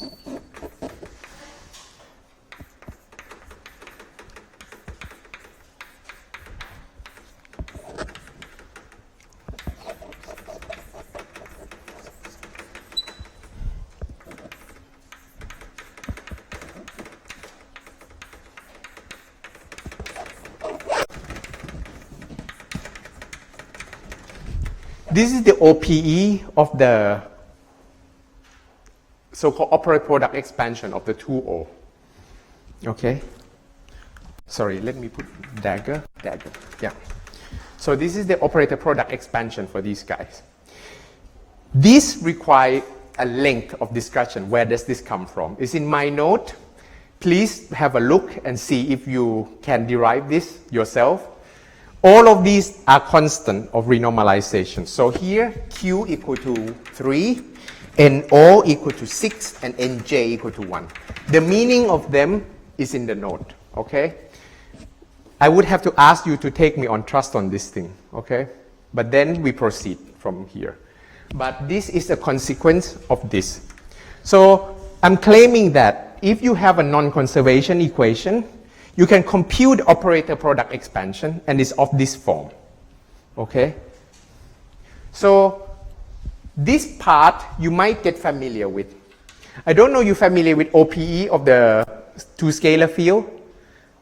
This is the OPE of the so-called operator product expansion of the 2O. Okay? Sorry, let me put dagger. Yeah. So this is the operator product expansion for these guys. This requires a length of discussion. Where does this come from? It's in my note. please have a look and see if you can derive this yourself. All of these are constant of renormalization. So here, Q equal to 3, NO equal to 6, and NJ equal to 1. The meaning of them is in the note, okay? I would have to ask you to take me on trust on this thing, okay? But then we proceed from here. But this is a consequence of this. So I'm claiming that if you have a non-conservation equation, you can compute operator product expansion, and it's of this form, okay? So this part you might get familiar with. I don't know you're familiar with OPE of the two-scalar field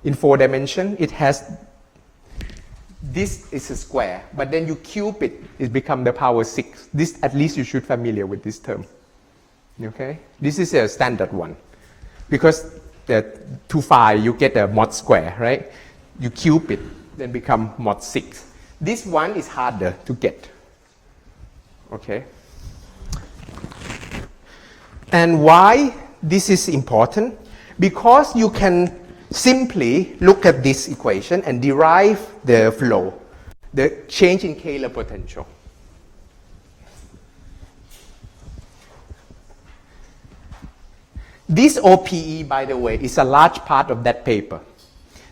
in 4 dimensions. It has, this is a square, but then you cube it, it becomes the power 6. This, at least you should familiar with this term, okay? This is a standard one. Because to phi, you get a mod square, right? You cube it, then become mod 6. This one is harder to get, okay? And why this is important? Because you can simply look at this equation and derive the flow, the change in Kähler potential. This OPE, by the way, is a large part of that paper.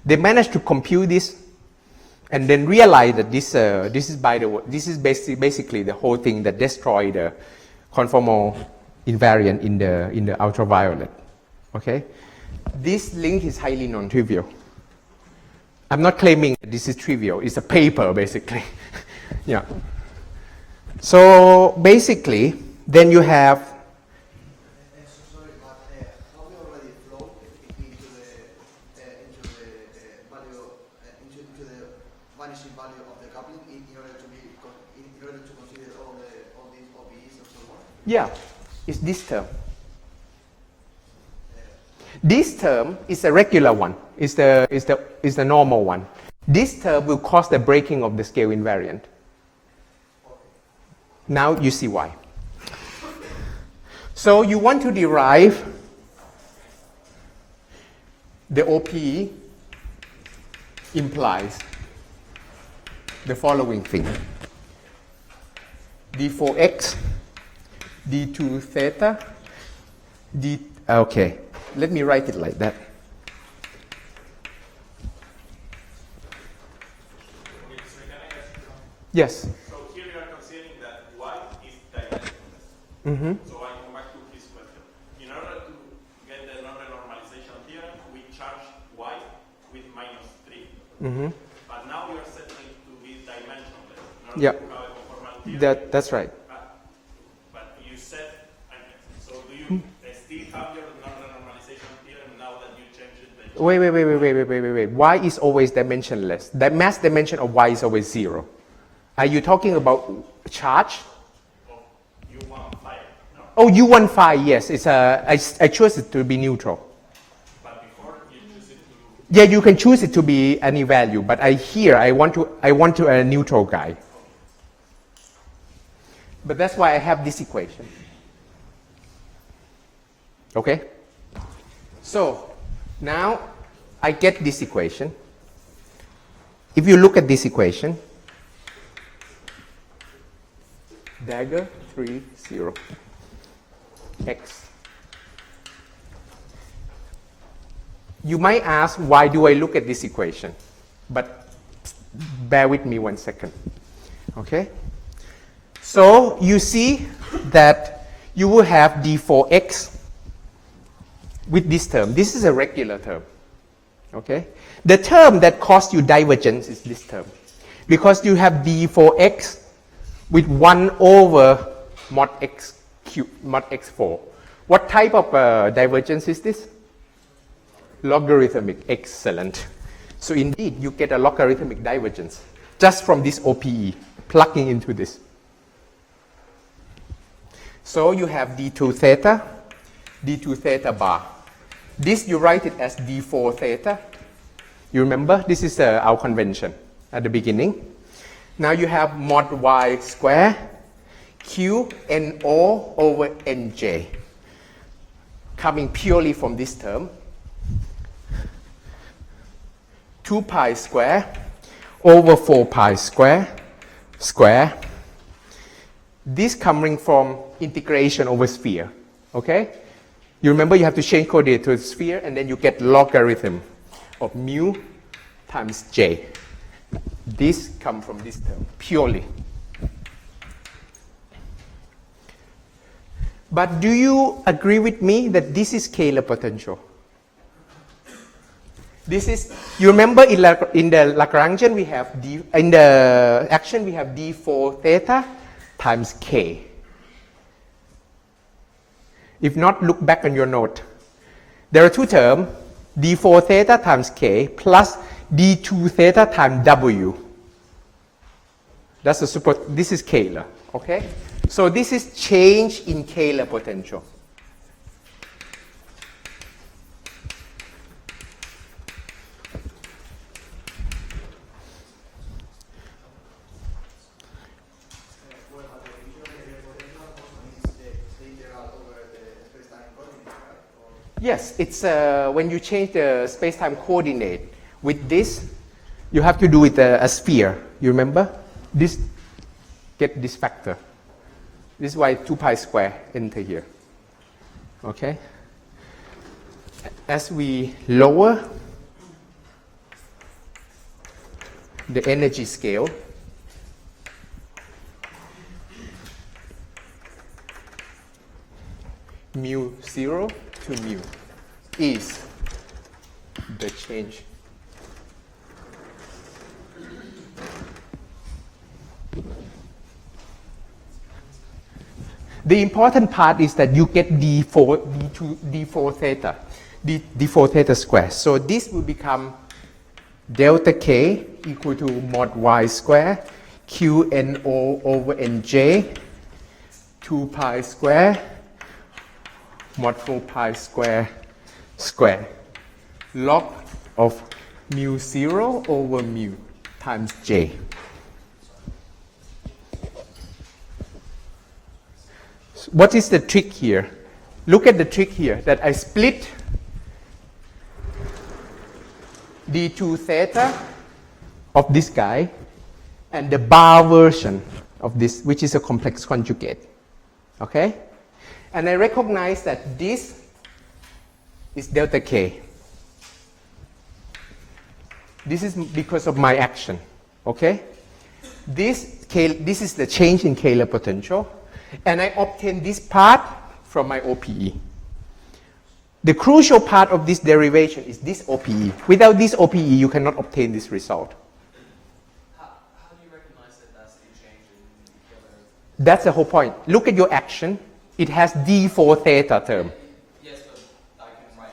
They managed to compute this and then realize that this is basically the whole thing that destroyed the conformal invariant in the ultraviolet. Okay? This link is highly non-trivial. I'm not claiming that this is trivial. It's a paper, basically. Yeah. So basically, then you have. Sorry, but have we already flowed into the value into the vanishing value of the coupling in order to consider all these OBEs and so on? Yeah, it's this term. This term is a regular one. Is the normal one. This term will cause the breaking of the scale invariant. Now you see why. So you want to derive the OPE implies the following thing. D4x, D2 theta, okay, let me write it like that. Okay, so can I ask you? Yes. So here you are considering that y is dimensionless. Mm-hmm. So I come back to his question. In order to get the non renormalization theorem, we charge y with -3. Mm-hmm. But now we are settling to be dimensionless. In order Yeah. to have a conformal theorem. That's right. But you said, so do you still have your non-renormalization theorem now that you changed it? Wait. Y is always dimensionless. The mass dimension of y is always 0. Are you talking about charge? Oh, you want 5, no? Oh, you want phi, yes. I chose it to be neutral. But before you choose it to... Yeah, you can choose it to be any value, but I want to a neutral guy. But that's why I have this equation. Okay? So, now I get this equation. If you look at this equation, dagger 3, 0, x. You might ask, why do I look at this equation? But bear with me 1 second. Okay? So you see that you will have d4x with this term. This is a regular term. Okay? The term that costs you divergence is this term. Because you have d4x with 1 over mod x cube, mod x4. What type of divergence is this? Logarithmic. Excellent. So indeed, you get a logarithmic divergence just from this OPE, plugging into this. So you have d2 theta bar. This you write it as d4 theta. You remember, this is our convention at the beginning. Now you have mod y square q no over nj, coming purely from this term. 2 pi square over 4 pi square. This coming from integration over sphere, okay? You remember you have to change coordinate to a sphere and then you get logarithm of mu times j. This comes from this term, purely. But do you agree with me that this is scalar potential? This is, you remember in the Lagrangian we have in the action we have d4 theta times k. If not, look back on your note. There are two terms, d4 theta times k plus d2 theta times w. This is scalar, okay? So this is change in scalar potential. Yes, it's when you change the space-time coordinate with this, you have to do with a sphere. You remember? This get this factor. This is why 2 pi square enter here. Okay? As we lower the energy scale, mu 0 to mu is the change. The important part is that you get d4 theta square. So this will become delta k equal to mod y square qno over nj 2 pi square mod 4 pi square log of mu 0 over mu times j. What is the trick here? Look at the trick here, that I split d2 theta of this guy and the bar version of this, which is a complex conjugate. Okay? And I recognize that this is delta k. This is because of my action. Okay? This is the change in scalar potential. And I obtain this part from my OPE. The crucial part of this derivation is this OPE. Without this OPE, you cannot obtain this result. How do you recognize that that's the change in scalar? That's the whole point. Look at your action. It has d4 theta term. Yes, but I can write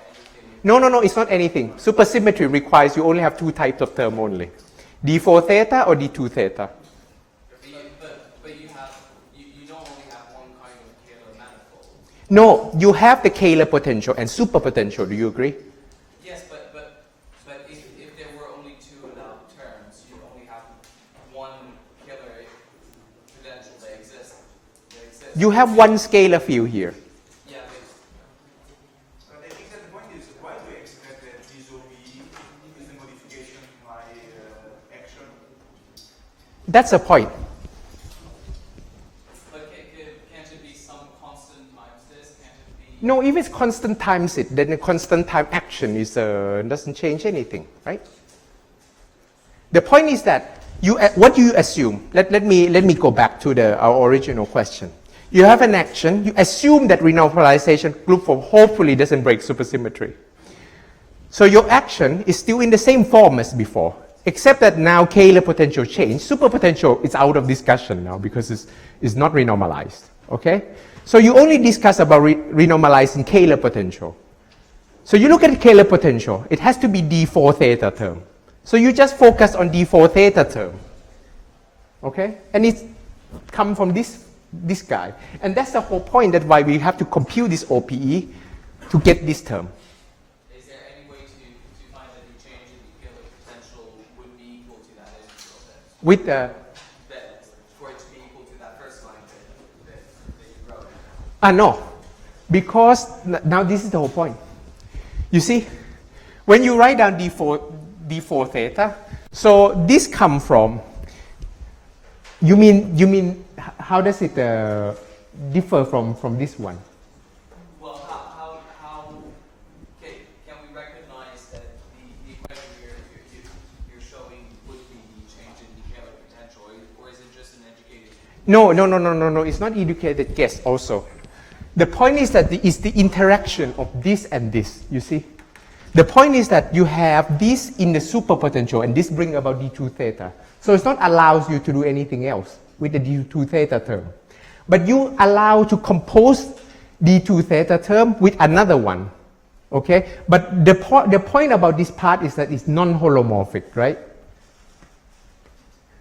anything. No, it's not anything. Supersymmetry requires you only have two types of term only. d4 theta or d2 theta. But you don't only have one kind of scalar manifold. No, you have the scalar potential and superpotential. Do you agree? Yes, but if there were only two allowed terms, you only have one scalar potential that exists. You have one scalar field here. Yeah, But I think that the point is, why do I expect that this OBE is a modification to my action? That's the point. but can't it be some constant times this? Can't it be? No, if it's constant times it, then the constant time action is doesn't change anything, right? The point is that what do you assume? Let me go back to our original question. You have an action. You assume that renormalization group form hopefully doesn't break supersymmetry. So your action is still in the same form as before, except that now scalar potential change. Superpotential is out of discussion now because it's not renormalized. Okay? So you only discuss about renormalizing scalar potential. So you look at scalar potential. It has to be d4 theta term. So you just focus on d4 theta term. Okay? And it's come from this guy. And that's the whole point, that why we have to compute this OPE to get this term. Is there any way to find that the change in the scalar potential would be equal to that integral then? With That for it to be equal to that first line that you wrote? no. Because now this is the whole point. You see, when you write down d4 d4 theta. So this come from, you mean how does it differ from this one? Well, how okay, can we recognize that the equation you're showing would be the change in the Taylor potential, or is it just an educated? No, it's not educated guess also. The point is that it's the interaction of this and this, you see? The point is that you have this in the superpotential and this bring about d2 theta. So it's not allows you to do anything else with the d2 theta term. But you allow to compose d2 theta term with another one, okay? But the point about this part is that it's non-holomorphic, right?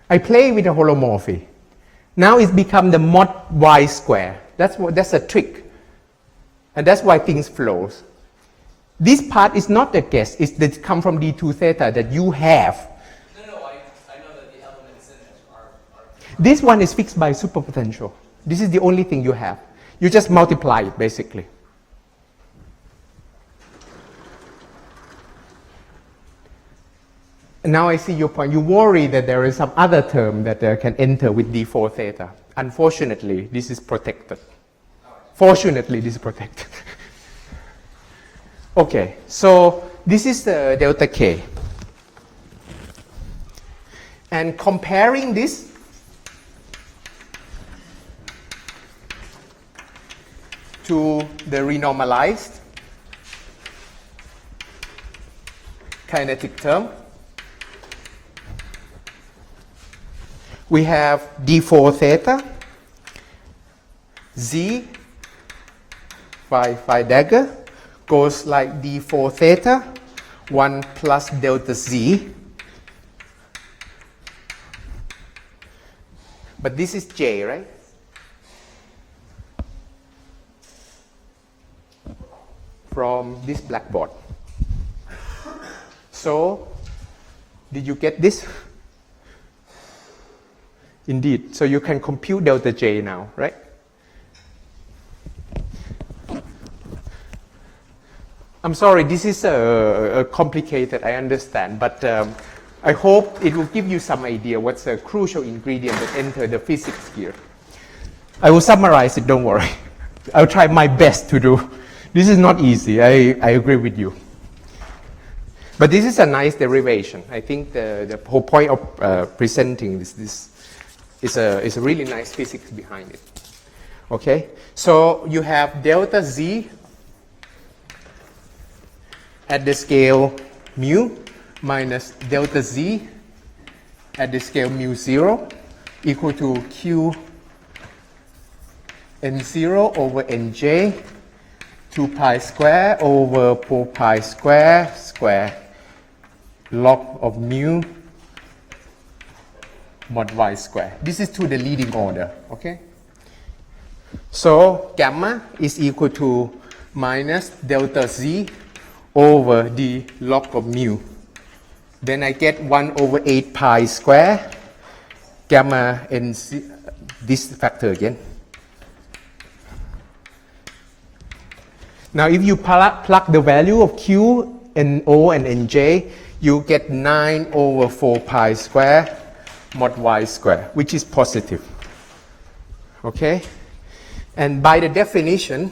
I play with a holomorphy. Now it's become the mod y square. That's a trick. And that's why things flows. This part is not a guess. It's that come from d2 theta that you have. No, I know that the elements in it are. This one is fixed by superpotential. This is the only thing you have. You just multiply it, basically. And now I see your point. You worry that there is some other term that can enter with d4 theta. Unfortunately, this is protected. Fortunately, this is protected. Okay, so this is the delta k. And comparing this to the renormalized kinetic term, we have d4 theta, z, phi dagger, goes like d4 theta, 1 plus delta z. But this is j, right? From this blackboard. So, did you get this? Indeed. So you can compute delta j now, right? I'm sorry, this is complicated, I understand, but I hope it will give you some idea what's a crucial ingredient that enter the physics here. I will summarize it, don't worry. I'll try my best to do. This is not easy, I agree with you. But this is a nice derivation. I think the whole point of presenting this is a really nice physics behind it. Okay, so you have delta z at the scale mu minus delta z at the scale mu 0 equal to q n0 over nj 2 pi square over 4 pi square log of mu mod y square. This is to the leading order, okay? So gamma is equal to minus delta z over the log of mu. Then I get 1 over 8 pi square gamma n z, this factor again. Now if you plug the value of q, no, and nj, you get 9 over 4 pi square mod y square, which is positive. Okay? And by the definition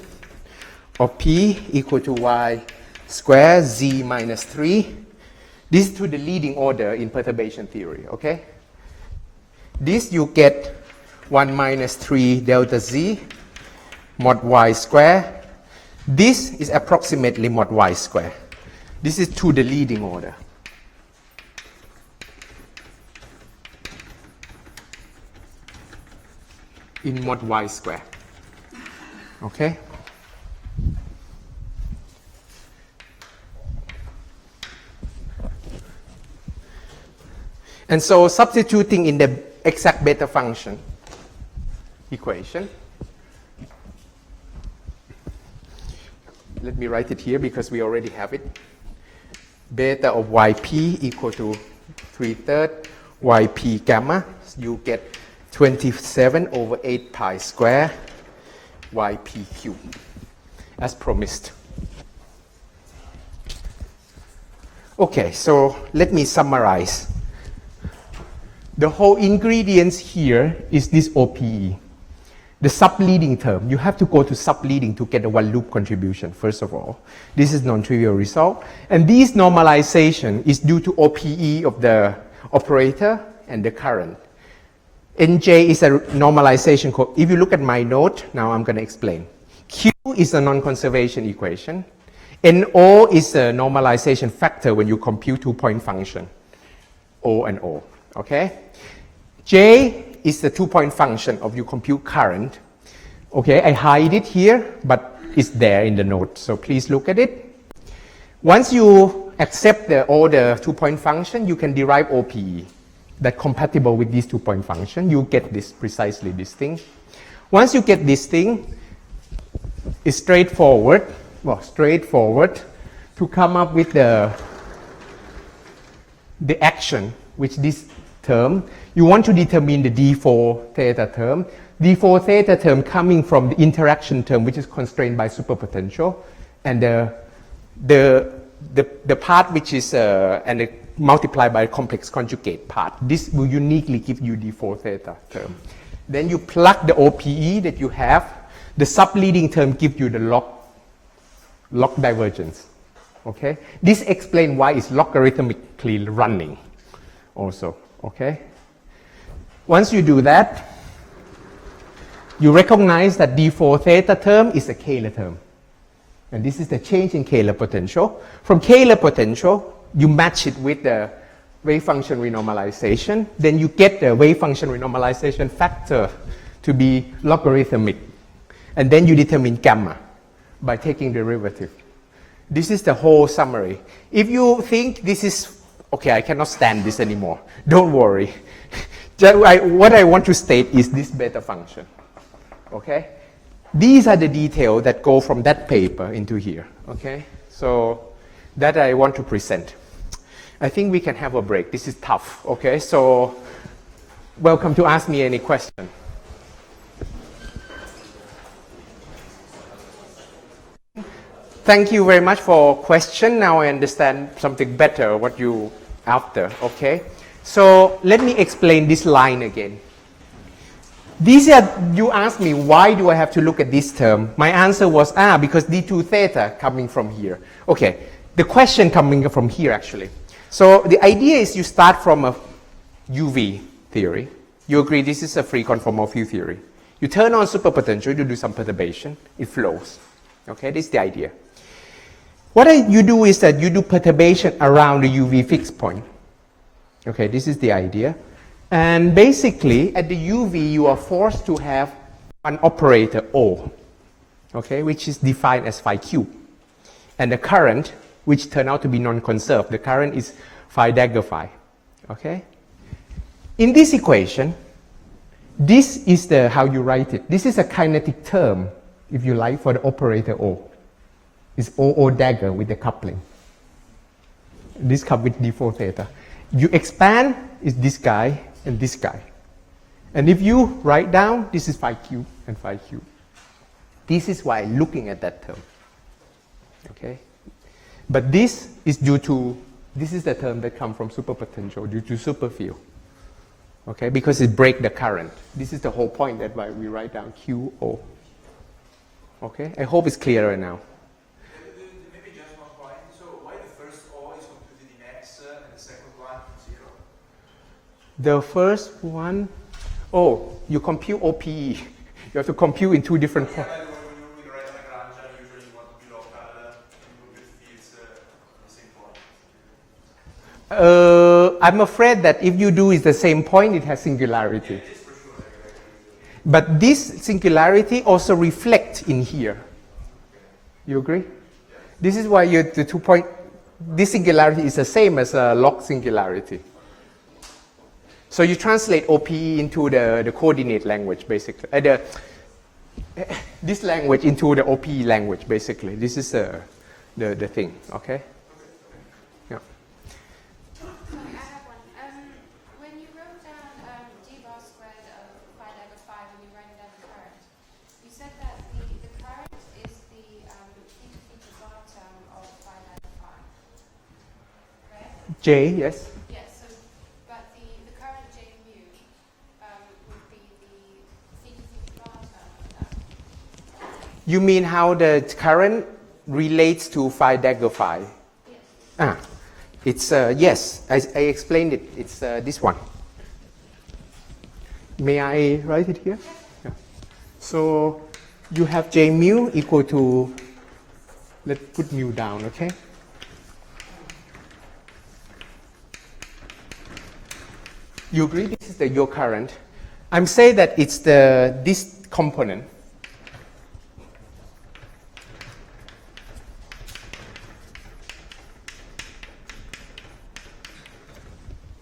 of p equal to y square z minus 3, this is to the leading order in perturbation theory, okay? This you get 1 minus 3 delta z mod y square. This is approximately mod y square. This is to the leading order. In mod y square. Okay? And so substituting in the exact beta function equation, let me write it here because we already have it. Beta of yp equal to 3/3 yp gamma. You get 27 over 8 pi square yp cube, as promised. Okay, so let me summarize. The whole ingredients here is this OPE. The subleading term, you have to go to subleading to get a one loop contribution, first of all. This is non-trivial result. And this normalization is due to OPE of the operator and the current. NJ is a normalization code. If you look at my note, now I'm going to explain. Q is a non-conservation equation. NO is a normalization factor when you compute two-point function, O and O, okay? J is the two-point function of you compute current. Okay, I hide it here, but it's there in the note, so please look at it. Once you accept all the two-point function, you can derive OPE that compatible with these two-point function. You get this, precisely this thing. Once you get this thing, it's straightforward to come up with the action, which this term, you want to determine the d4 theta term. d4 theta term coming from the interaction term, which is constrained by superpotential, and the part which is and multiplied by complex conjugate part. This will uniquely give you d4 theta term. Then you plug the OPE that you have. The subleading term gives you the log divergence. Okay? This explains why it's logarithmically running also. Okay? Once you do that, you recognize that d4 theta term is a Kähler term. And this is the change in Kähler potential. From Kähler potential, you match it with the wave function renormalization. Then you get the wave function renormalization factor to be logarithmic. And then you determine gamma by taking derivative. This is the whole summary. If you think this is, okay, I cannot stand this anymore, don't worry. What I want to state is this beta function. Okay? These are the details that go from that paper into here. Okay? So that I want to present. I think we can have a break. This is tough. Okay? So welcome to ask me any question. Thank you very much for question. Now I understand something better what you after. Okay? So let me explain this line again. You asked me, why do I have to look at this term? My answer was, because d2 theta coming from here. Okay, the question coming from here actually. So the idea is you start from a UV theory. You agree this is a free conformal field theory. You turn on superpotential, you do some perturbation, it flows. Okay, this is the idea. What you do is that you do perturbation around the UV fixed point. Okay, this is the idea. And basically, at the UV, you are forced to have an operator O, okay, which is defined as phi q. And the current, which turned out to be non-conserved, the current is phi dagger phi, okay? In this equation, this is how you write it. This is a kinetic term, if you like, for the operator O. It's O dagger with the coupling. This comes with d4 theta. You expand, is this guy and this guy. And if you write down, this is phi q and phi q. This is why looking at that term. Okay? But this is this is the term that comes from superpotential due to superfield. Okay? Because it breaks the current. This is the whole point that why we write down QO. Okay? I hope it's clearer now. Maybe just one point. So why the first O is computed in X and the second one in 0? The first one, you compute OPE. You have to compute in two different points. When you write Lagrangian, usually you want to be local and compute fields at the same point. I'm afraid that if you do it the same point, it has singularity. Yeah, it is for sure. But this singularity also reflects in here. You agree? Yeah. This is why the 2 point, this singularity is the same as a log singularity. So you translate OPE into the coordinate language, basically. This language into the OPE language, basically. This is the thing, okay? Yeah. Sorry, I have one. When you wrote down d bar squared of phi dagger phi when you write down the current, you said that the current is the theta theta bar term of phi dagger phi. J, yes. Yes, so, but the current J mu would be the theta theta bar term of that. You mean how the current relates to phi dagger phi? Yes. It's, yes, I explained it. It's this one. May I write it here? Yeah. So you have J mu equal to, let's put mu down, okay? You agree this is your current? I'm saying that it's this component.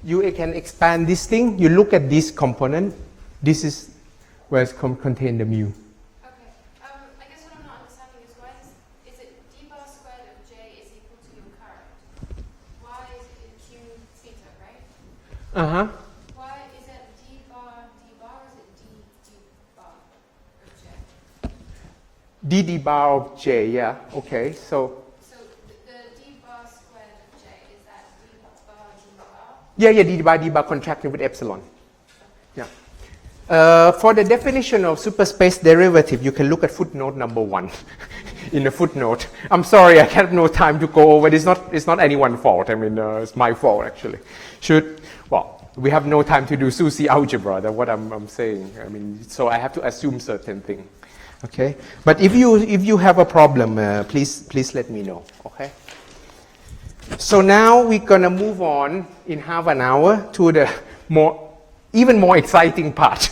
You can expand this thing. You look at this component. This is where it's contained the mu. Okay. I guess what I'm not understanding is why is it d bar squared of J is equal to your current? Why is it q theta, right? Why is it d bar or is it d bar of J? d bar of J, yeah. Okay, so. So the d bar squared of J, is that d bar d bar? Yeah, d bar contracted with epsilon. Yeah. For the definition of superspace derivative, you can look at footnote number 1 in the footnote. I'm sorry, I have no time to go over it. It's not anyone's fault. I mean, it's my fault actually. Well, we have no time to do SUSY algebra. That's what I'm saying. I mean, so I have to assume certain things. Okay. But if you have a problem, please let me know. Okay. So now we're gonna move on in half an hour to the even more exciting part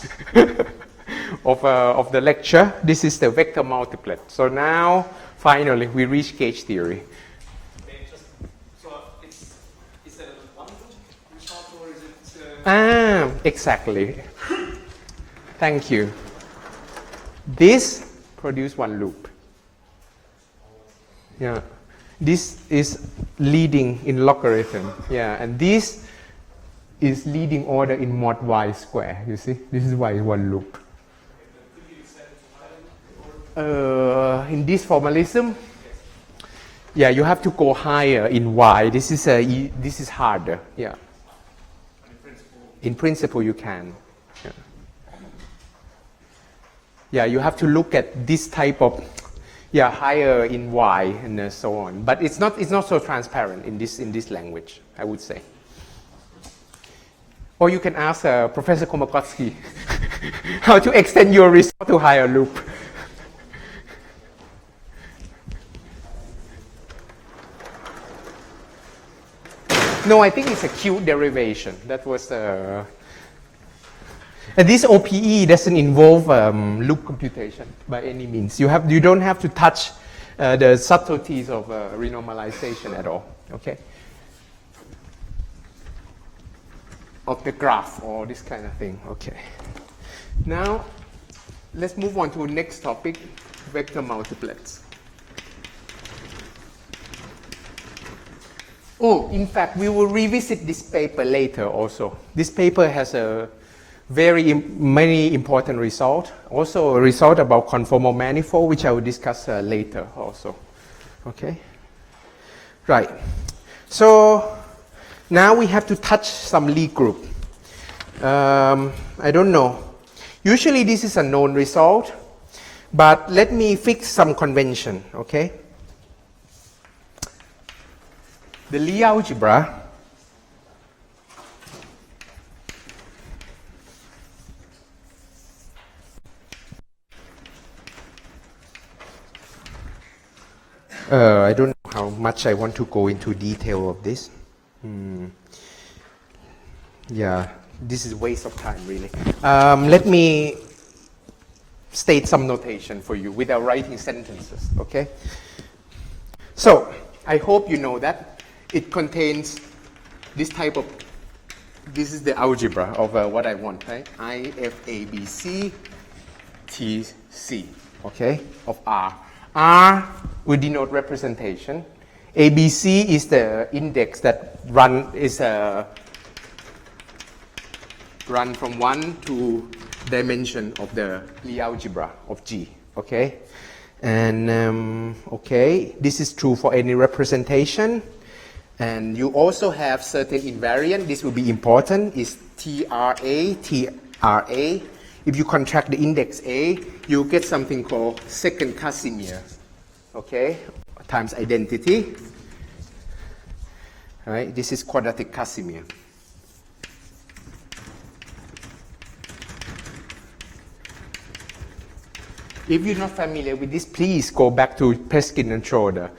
of the lecture. This is the vector multiplet. So now, finally, we reach gauge theory. So is it a one result or is it? Exactly. Thank you. This produces one loop. Yeah. This is leading in logarithm. Yeah, and this is leading order in mod y square. You see, this is why it's one loop. In this formalism, yeah, you have to go higher in y. This is harder. Yeah. In principle, you can. Yeah. Yeah, you have to look at this type of higher in y and so on. But it's not so transparent in this language, I would say. Or you can ask Professor Komakotsky how to extend your result to higher loop. No, I think it's a cute derivation. That was and this OPE doesn't involve loop computation by any means. You don't have to touch the subtleties of renormalization at all. Okay. Of the graph or this kind of thing. Okay. Now, let's move on to the next topic, vector multiplets. Oh, in fact, we will revisit this paper later also. This paper has a many important results. Also a result about conformal manifold, which I will discuss later also. Okay? Right. So, now we have to touch some Lie group. I don't know. Usually this is a known result, but let me fix some convention, okay? The Lie algebra I don't know how much I want to go into detail of this. Yeah, this is a waste of time, really. Let me state some notation for you without writing sentences, okay? So, I hope you know that it contains this type of, this is the algebra of what I want, right? IFABC TC, okay, of R. R will denote representation. ABC is the index that run from 1 to dimension of the Lie algebra of G, okay? And, okay, this is true for any representation. And you also have certain invariant. This will be important, is TRA, TRA. If you contract the index A, you get something called second Casimir, okay, times identity. All right, this is quadratic Casimir. If you're not familiar with this, please go back to Peskin and Schroeder.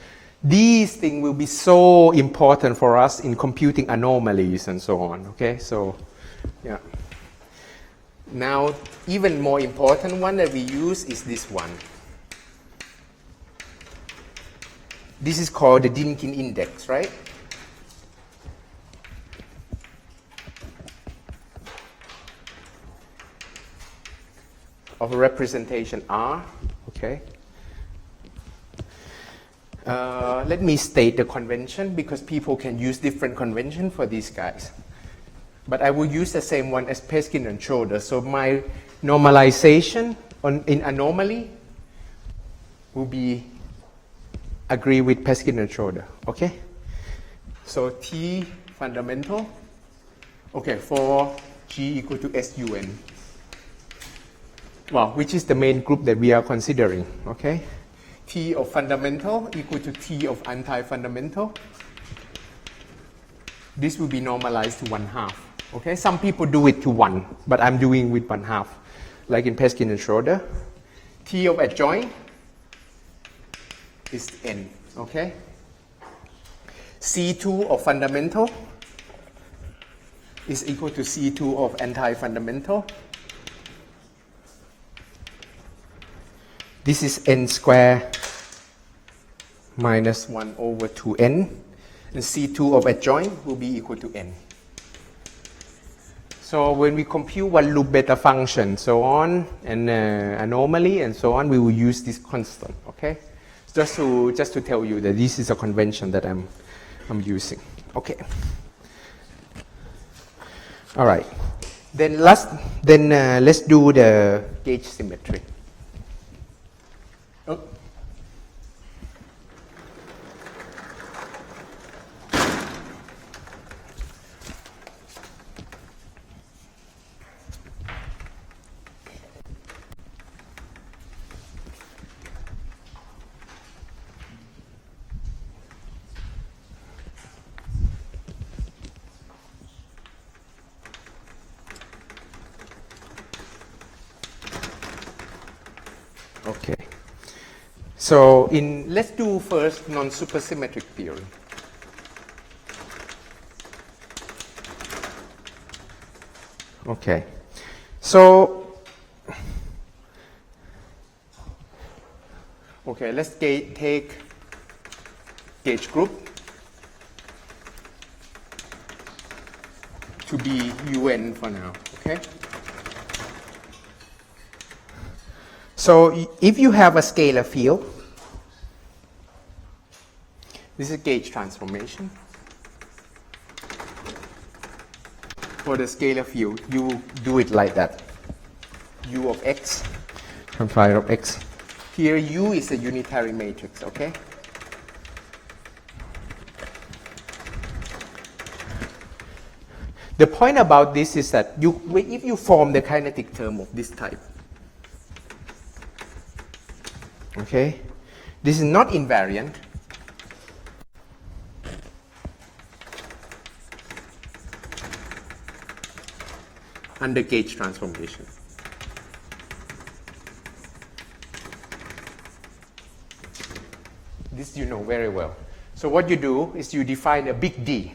These things will be so important for us in computing anomalies and so on, okay? So, yeah. Now, even more important one that we use is this one. This is called the Dynkin index, right? Of a representation R, okay? Let me state the convention because people can use different convention for these guys. But I will use the same one as Peskin and Schroeder. So my normalization in anomaly will be agree with Peskin and Schroeder, okay? So T fundamental, okay, for G equal to SUN. Well, which is the main group that we are considering, okay? T of fundamental equal to T of anti-fundamental. This will be normalized to 1/2, okay? Some people do it to 1, but I'm doing with 1/2, like in Peskin and Schroeder. T of adjoint is N, okay? C2 of fundamental is equal to C2 of anti-fundamental. This is n squared minus 1 over 2n, and C2 of adjoint will be equal to n. So when we compute one loop beta function, so on, and anomaly, and so on, we will use this constant, okay? Just to tell you that this is a convention that I'm using, okay? All right. Then let's do the gauge symmetry. Oh. Okay. So let's do first non-supersymmetric theory. Okay. So, okay, let's take gauge group to be UN for now, okay? So if you have a scalar field, this is a gauge transformation. For the scalar field, you do it like that. U of x times phi of x. Here U is a unitary matrix, okay? The point about this is that if you form the kinetic term of this type, okay, this is not invariant. Under gauge transformation. This you know very well. So what you do is you define a big D.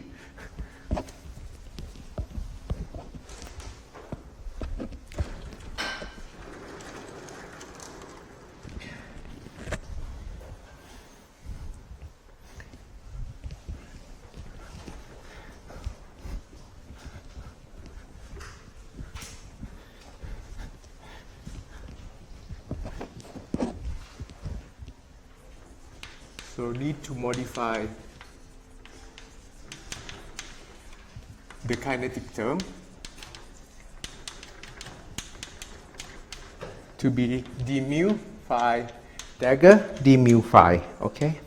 So need to modify the kinetic term to be d mu phi dagger d mu phi, okay?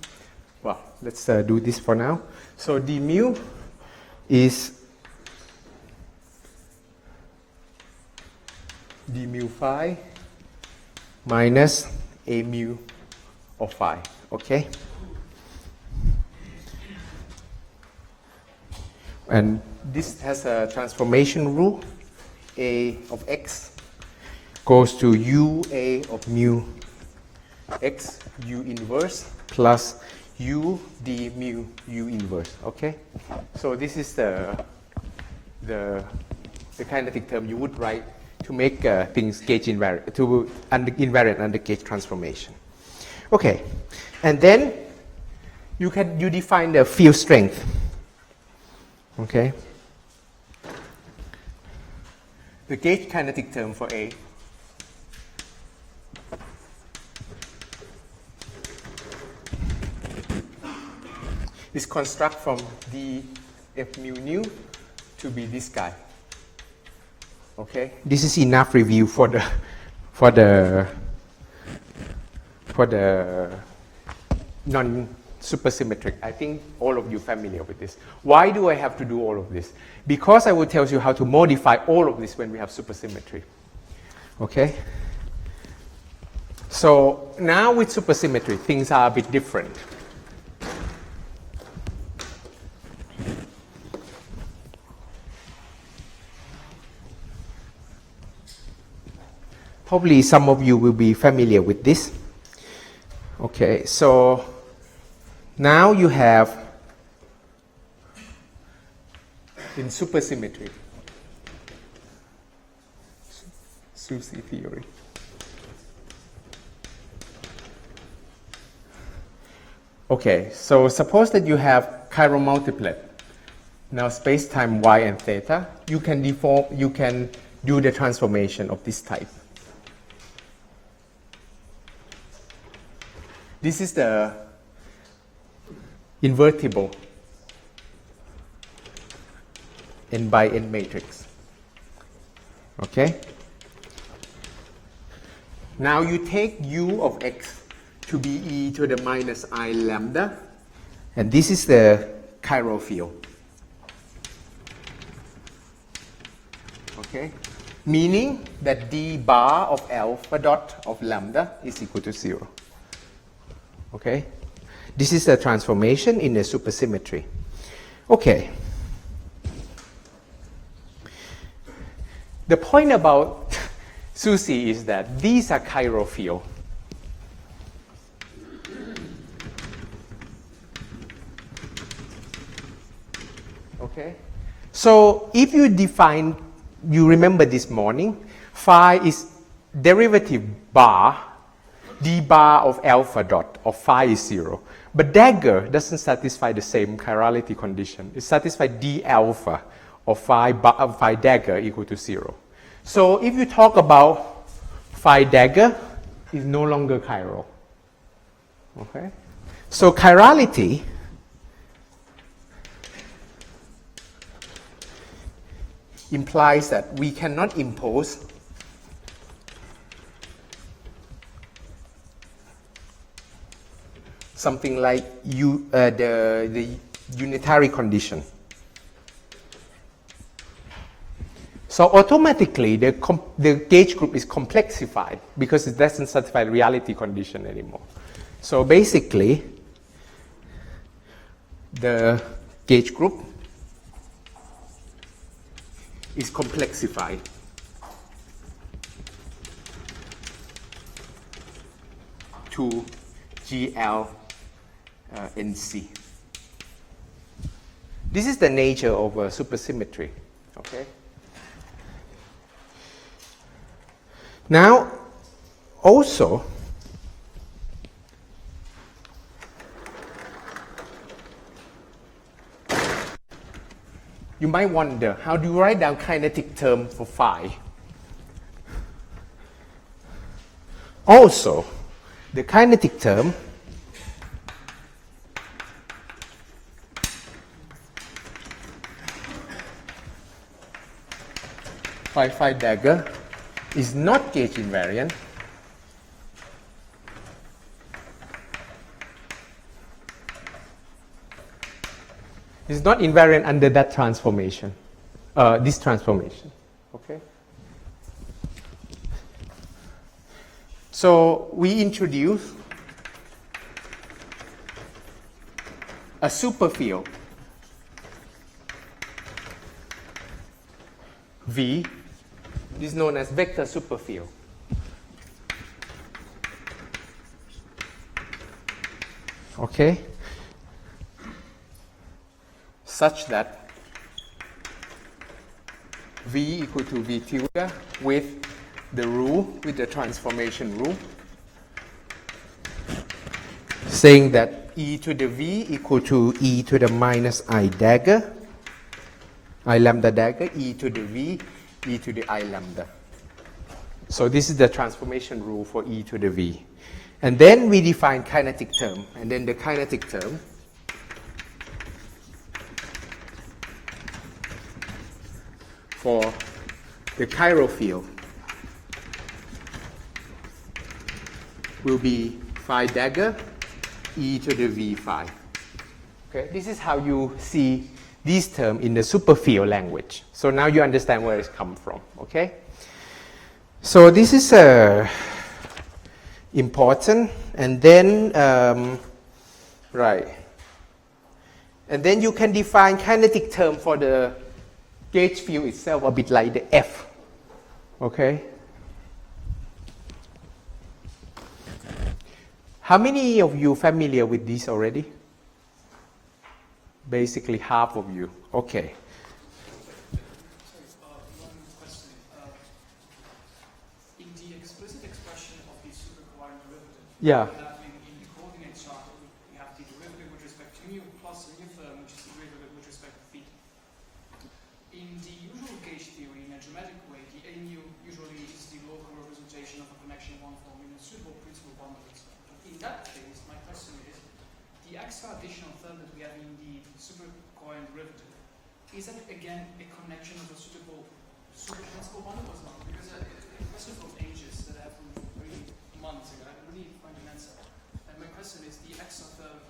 well, let's do this for now. So d mu is d mu phi minus a mu of phi, okay? And this has a transformation rule. A of x goes to u a of mu x u inverse plus u d mu u inverse, okay? So this is the kinetic term you would write to make things gauge invariant, to invariant under gauge transformation. Okay, and then you define the field strength. Okay, the gauge kinetic term for A is construct from d f mu nu to be this guy. Okay, this is enough review for the non-supersymmetric. I think all of you familiar with this. Why do I have to do all of this? Because I will tell you how to modify all of this when we have supersymmetry. Okay? So now with supersymmetry, things are a bit different. Probably some of you will be familiar with this. Okay, so now you have in supersymmetry, SUSY theory. Okay, so suppose that you have chiral multiplet. Now space-time y and theta, you can do the transformation of this type. This is the invertible n by n matrix. Okay? Now you take u of x to be e to the minus I lambda, and this is the chiral field. Okay? Meaning that d bar of alpha dot of lambda is equal to 0. Okay? This is the transformation in a supersymmetry. Okay. The point about SUSY is that these are chiral field. Okay? So if you define, you remember this morning, phi is derivative bar, d bar of alpha dot of phi is 0. But dagger doesn't satisfy the same chirality condition. It satisfies d alpha of phi dagger equal to 0. So if you talk about phi dagger, is no longer chiral. Okay? So chirality implies that we cannot impose something like the unitary condition. So automatically the gauge group is complexified because it doesn't satisfy the reality condition anymore. So basically the gauge group is complexified to GL NC. This is the nature of supersymmetry. Okay. Now, also, you might wonder, how do you write down kinetic term for phi? Also, the kinetic term phi dagger is not gauge invariant It's not invariant under that transformation, this transformation. Okay. So we introduce a superfield V. This is known as vector superfield. Okay, such that V equal to V tilde with the rule, with the transformation rule, saying that e to the V equal to e to the minus I dagger, I lambda dagger, e to the V, e to the I lambda. So this is the transformation rule for e to the V. And then we define kinetic term, and then the kinetic term for the chiral field will be phi dagger e to the V phi. Okay, this is how you see this term in the superfield language. So now you understand where it's come from. Okay, so this is important, and then right, and then you can define kinetic term for the gauge field itself a bit like the F. Okay. How many of you familiar with this already? Basically half of you. Okay. One question. In the explicit expression of the supercoordinate derivative, Yeah. in the coordinate chart, we have the derivative with respect to mu plus a new term, which is the derivative with respect to theta. In the usual gauge theory, in a geometric way, the a mu usually is the local representation of a connection one form in a suitable principal bundle. In that case, my question is, the extra additional term that we have in the supercoordinate derivative, is that again a connection of a suitable superprincipal bundle or not? Because a question from ages that I have from really months ago, I really find an answer. And my question is, the extra term,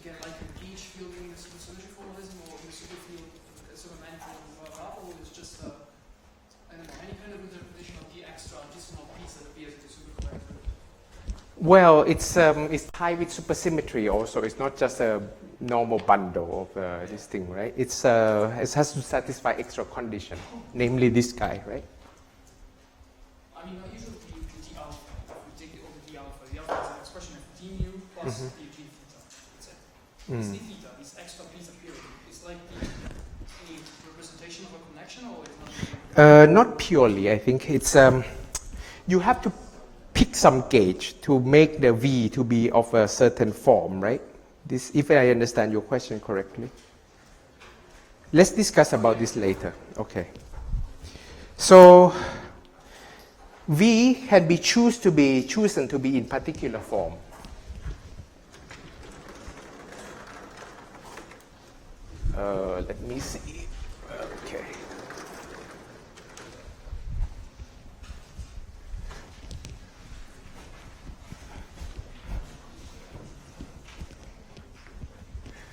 again, like a gauge field in the supersymmetry formalism or in the superfield, sort of or is just I don't know, any kind of interpretation of the extra additional piece that appears in the supercoordinate derivative? Well, it's tied with supersymmetry also. It's not just a normal bundle of this thing, right? It has to satisfy extra condition, namely this guy, right? I mean, usually we do d alpha. We take the over d alpha. The alpha is an expression of d mu plus d g theta. That's it. This d theta, this extra piece appearing, is like the representation of a connection, or it's not? Not purely, I think. It's you have to pick some gauge to make the V to be of a certain form, right? This, if I understand your question correctly. Let's discuss about this later. Okay. So V can be chosen to be in particular form. Let me see. Okay.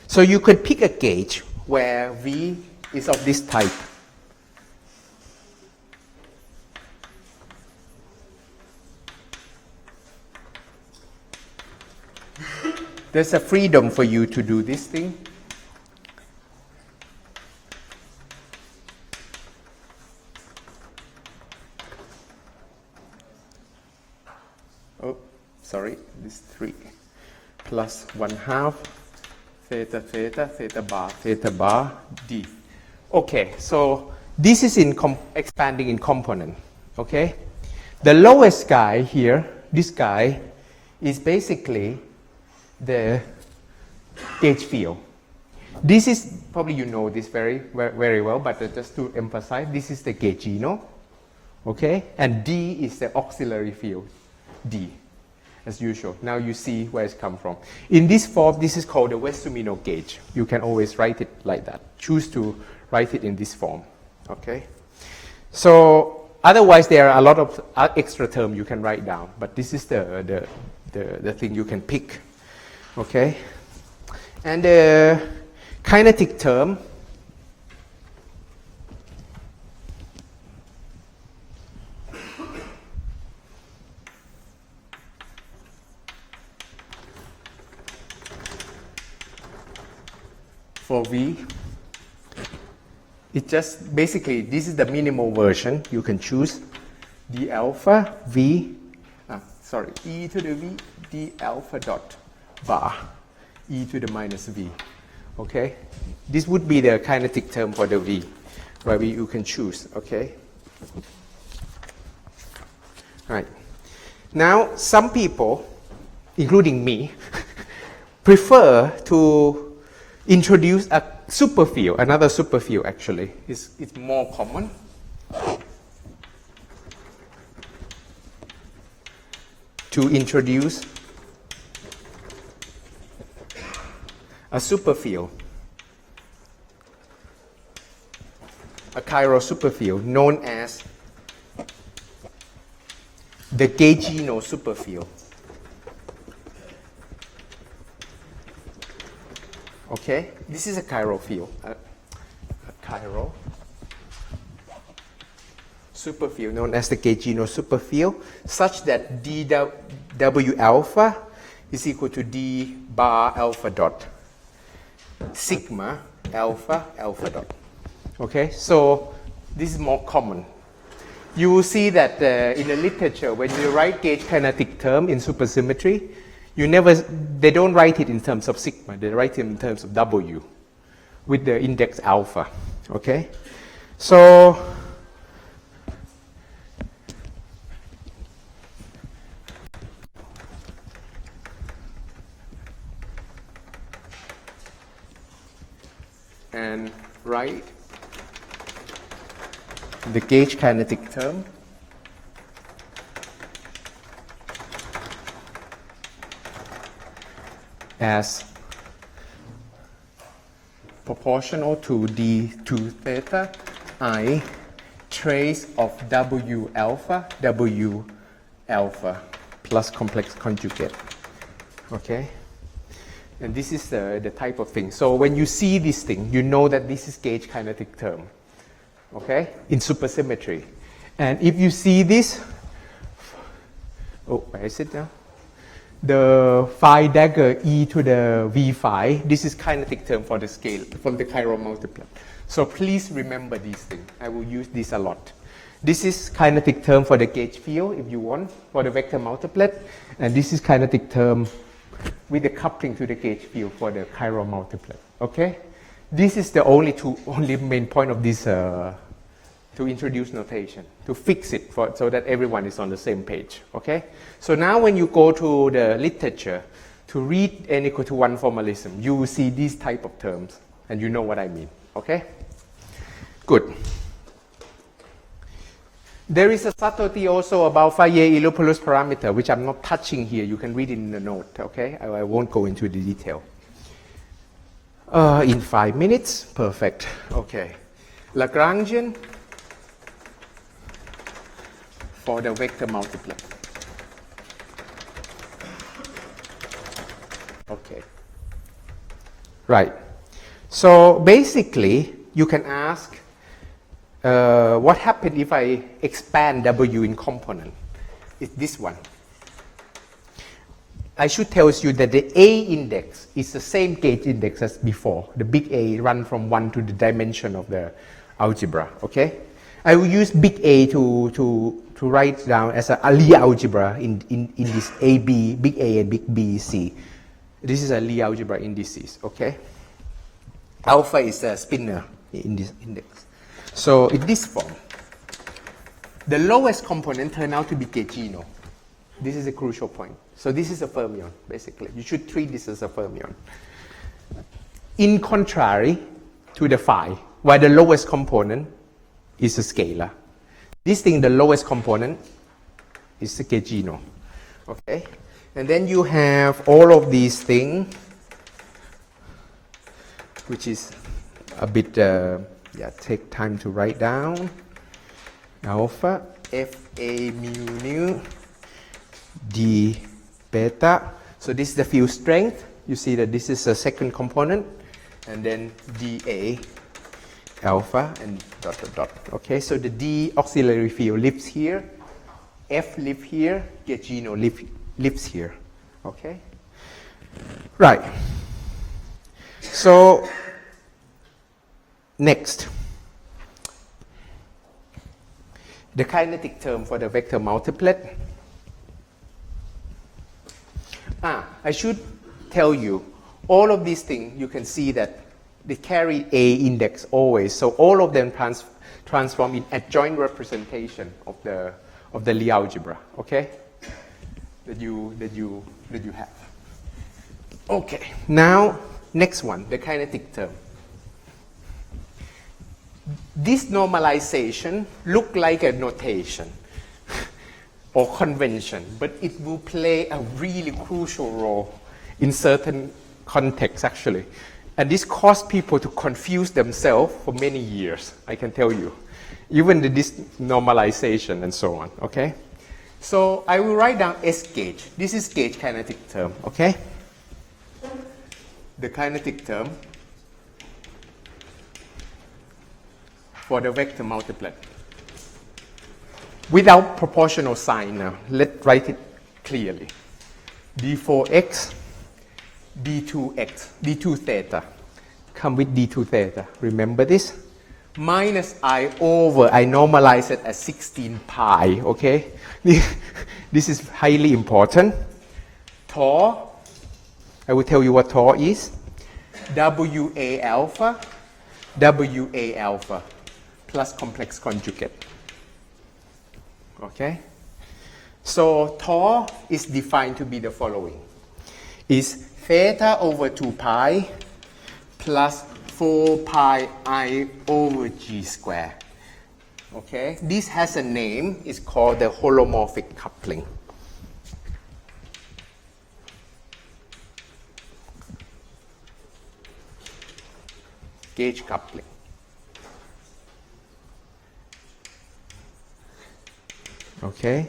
So you could pick a gauge where V is of this type. There's a freedom for you to do this thing. Oh, sorry, this 3 plus 1/2 theta, theta, theta bar, d. Okay, so this is in expanding in component, okay? The lowest guy here, this guy, is basically the gauge field. This is, probably you know this very well, but just to emphasize, this is the gaugino, okay? And D is the auxiliary field, D. As usual. Now you see where it's come from. In this form, this is called the Wess-Zumino gauge. You can always write it like that. Choose to write it in this form. Okay? So otherwise, there are a lot of extra terms you can write down, but this is the thing you can pick. Okay? And kinetic term for V. It just basically, this is the minimal version. You can choose d alpha V, e to the V, d alpha dot bar, e to the minus V. Okay? This would be the kinetic term for the V, where you can choose. Okay? Right. Now, some people, including me, prefer to introduce a superfield, another superfield actually. It's more common. To introduce a superfield, a chiral superfield known as the Gaugino superfield. Okay, this is a chiral field, a chiral superfield known as the Gaugino superfield, such that dw alpha is equal to d bar alpha dot sigma alpha alpha dot. Okay, so this is more common. You will see that in the literature, when you write gauge kinetic term in supersymmetry, they don't write it in terms of sigma, they write it in terms of W with the index alpha. Okay? So and write the gauge kinetic term as proportional to d to theta I trace of W alpha plus complex conjugate. Okay? And this is the type of thing. So when you see this thing, you know that this is gauge kinetic term. Okay? In supersymmetry. And if you see this, where is it now? The phi dagger e to the v phi, this is kinetic term for the scale, for the chiral multiplet. So please remember these things. I will use this a lot. This is kinetic term for the gauge field, if you want, for the vector multiplet. And this is kinetic term with the coupling to the gauge field for the chiral multiplet. Okay? This is the only main point of this to introduce notation, to fix it so that everyone is on the same page. Okay? So now when you go to the literature to read n equal to 1 formalism, you will see these type of terms and you know what I mean. Okay? Good. There is a subtlety also about Fourier-Illoupoulos parameter, which I'm not touching here. You can read it in the note. Okay? I won't go into the detail. In 5 minutes. Perfect. Okay. Lagrangian for the vector multiplet. Okay. Right. So basically, you can ask, what happens if I expand W in component? It's this one. I should tell you that the A index is the same gauge index as before. The big A run from 1 to the dimension of the algebra. Okay? I will use big A to write down as a Lie algebra in this AB, big A and big B, C. This is a Lie algebra indices. Okay? Alpha is a spinner in this index. So in this form, the lowest component turned out to be Gaugino. This is a crucial point. So this is a fermion, basically. You should treat this as a fermion. In contrary to the phi, where the lowest component is a scalar. This thing, the lowest component, is the Gaugino. Okay? And then you have all of these things, which is a bit, take time to write down. Alpha, Fa mu nu, d beta. So this is the field strength. You see that this is a second component. and then dA alpha and dot dot dot. Okay, so the D auxiliary field lives here, F lives here, Gaussian lives here. Okay, right. So next, the kinetic term for the vector multiplet. I should tell you, all of these things, you can see that they carry A index always. So all of them transform in adjoint representation of the Lie algebra, okay? That you have. Okay, now next one, the kinetic term. This normalization look like a notation or convention, but it will play a really crucial role in certain contexts actually. And this caused people to confuse themselves for many years, I can tell you. Even this normalization and so on, okay? So I will write down S gauge. This is gauge kinetic term, okay? The kinetic term for the vector multiplet. Without proportional sign now, let's write it clearly. D4x, D2x, D2 theta. Come with D2 theta. Remember this? Minus I over, I normalize it as 16 pi, okay? This is highly important. Tau, I will tell you what tau is. WA alpha plus complex conjugate. Okay? So tau is defined to be the following. Is theta over 2 pi plus 4 pi I over g squared. Okay? This has a name. It's called the holomorphic coupling. Gauge coupling. Okay?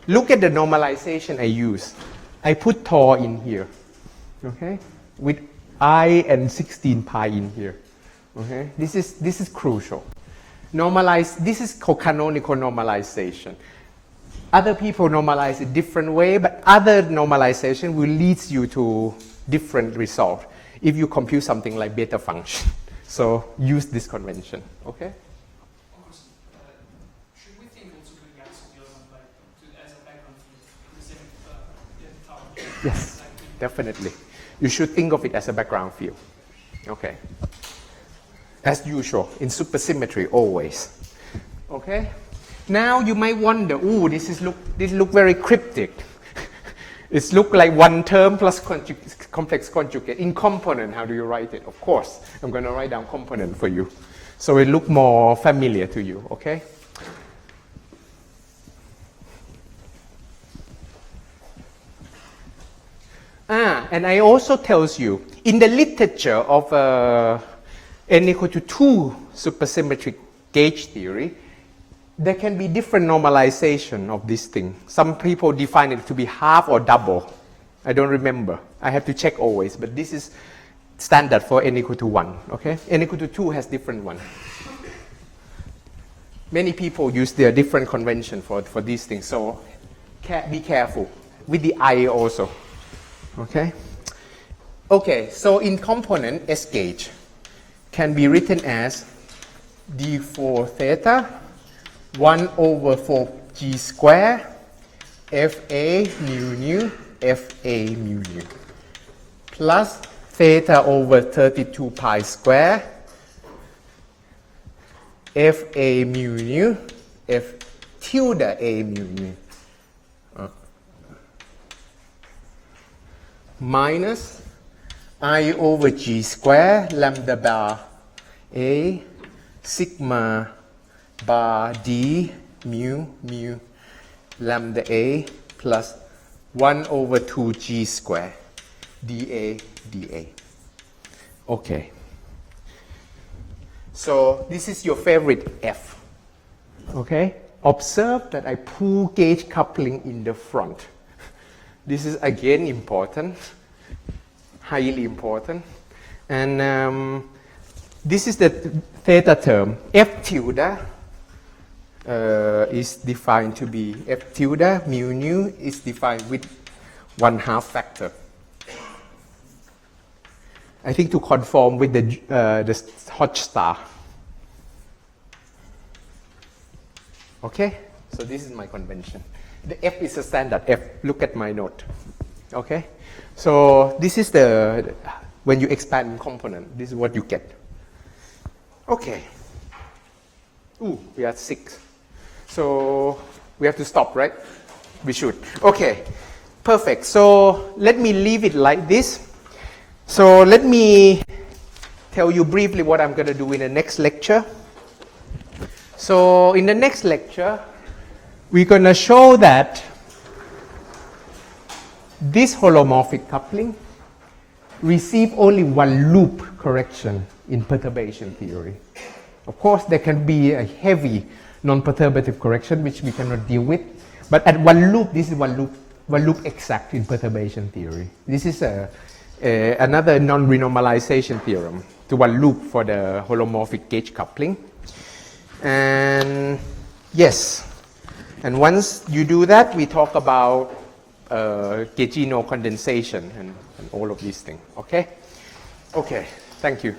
Look at the normalization I use. I put tau in here. Okay? With I and 16 pi in here. Okay? This is crucial. This is called canonical normalization. Other people normalize it different way, but other normalization will lead you to different result if you compute something like beta function. So use this convention. Okay? Yes, definitely. You should think of it as a background field. Okay. As usual, in supersymmetry, always. Okay? Now you might wonder, ooh, this look very cryptic. It look like one term plus complex conjugate. In component, how do you write it? Of course, I'm going to write down component for you. So it look more familiar to you, okay? And I also tells you, in the literature of n equal to 2 supersymmetric gauge theory, there can be different normalization of this thing. Some people define it to be half or double. I don't remember. I have to check always, but this is standard for n equal to 1, okay? N equal to 2 has different one. Many people use their different convention for these things, so be careful. With the I also. Okay? Okay, so in component, S gauge can be written as d4 theta 1 over 4 g square fa mu fa mu plus theta over 32 pi square fa mu f tilde a mu minus I over g square lambda bar a sigma bar d mu lambda a plus 1 over 2 g square dA. Okay. So this is your favorite F. Okay? Observe that I pull gauge coupling in the front. This is again important. highly important. And this is the theta term. F tilde is defined to be F tilde mu nu is defined with 1/2 factor. I think to conform with the hot star. Okay, so this is my convention. The F is a standard F. Look at my note. Okay, so this is when you expand component, this is what you get. Okay. Ooh, we are 6. So we have to stop, right? We should. Okay, perfect. So let me leave it like this. So let me tell you briefly what I'm going to do in the next lecture. So in the next lecture, we're going to show that this holomorphic coupling receives only one loop correction in perturbation theory. Of course, there can be a heavy non-perturbative correction which we cannot deal with, but at one loop, this is one loop exact in perturbation theory. This is another non renormalization theorem to one loop for the holomorphic gauge coupling. And yes, and once you do that, we talk about gaugino condensation and all of these things. Okay? Okay, thank you.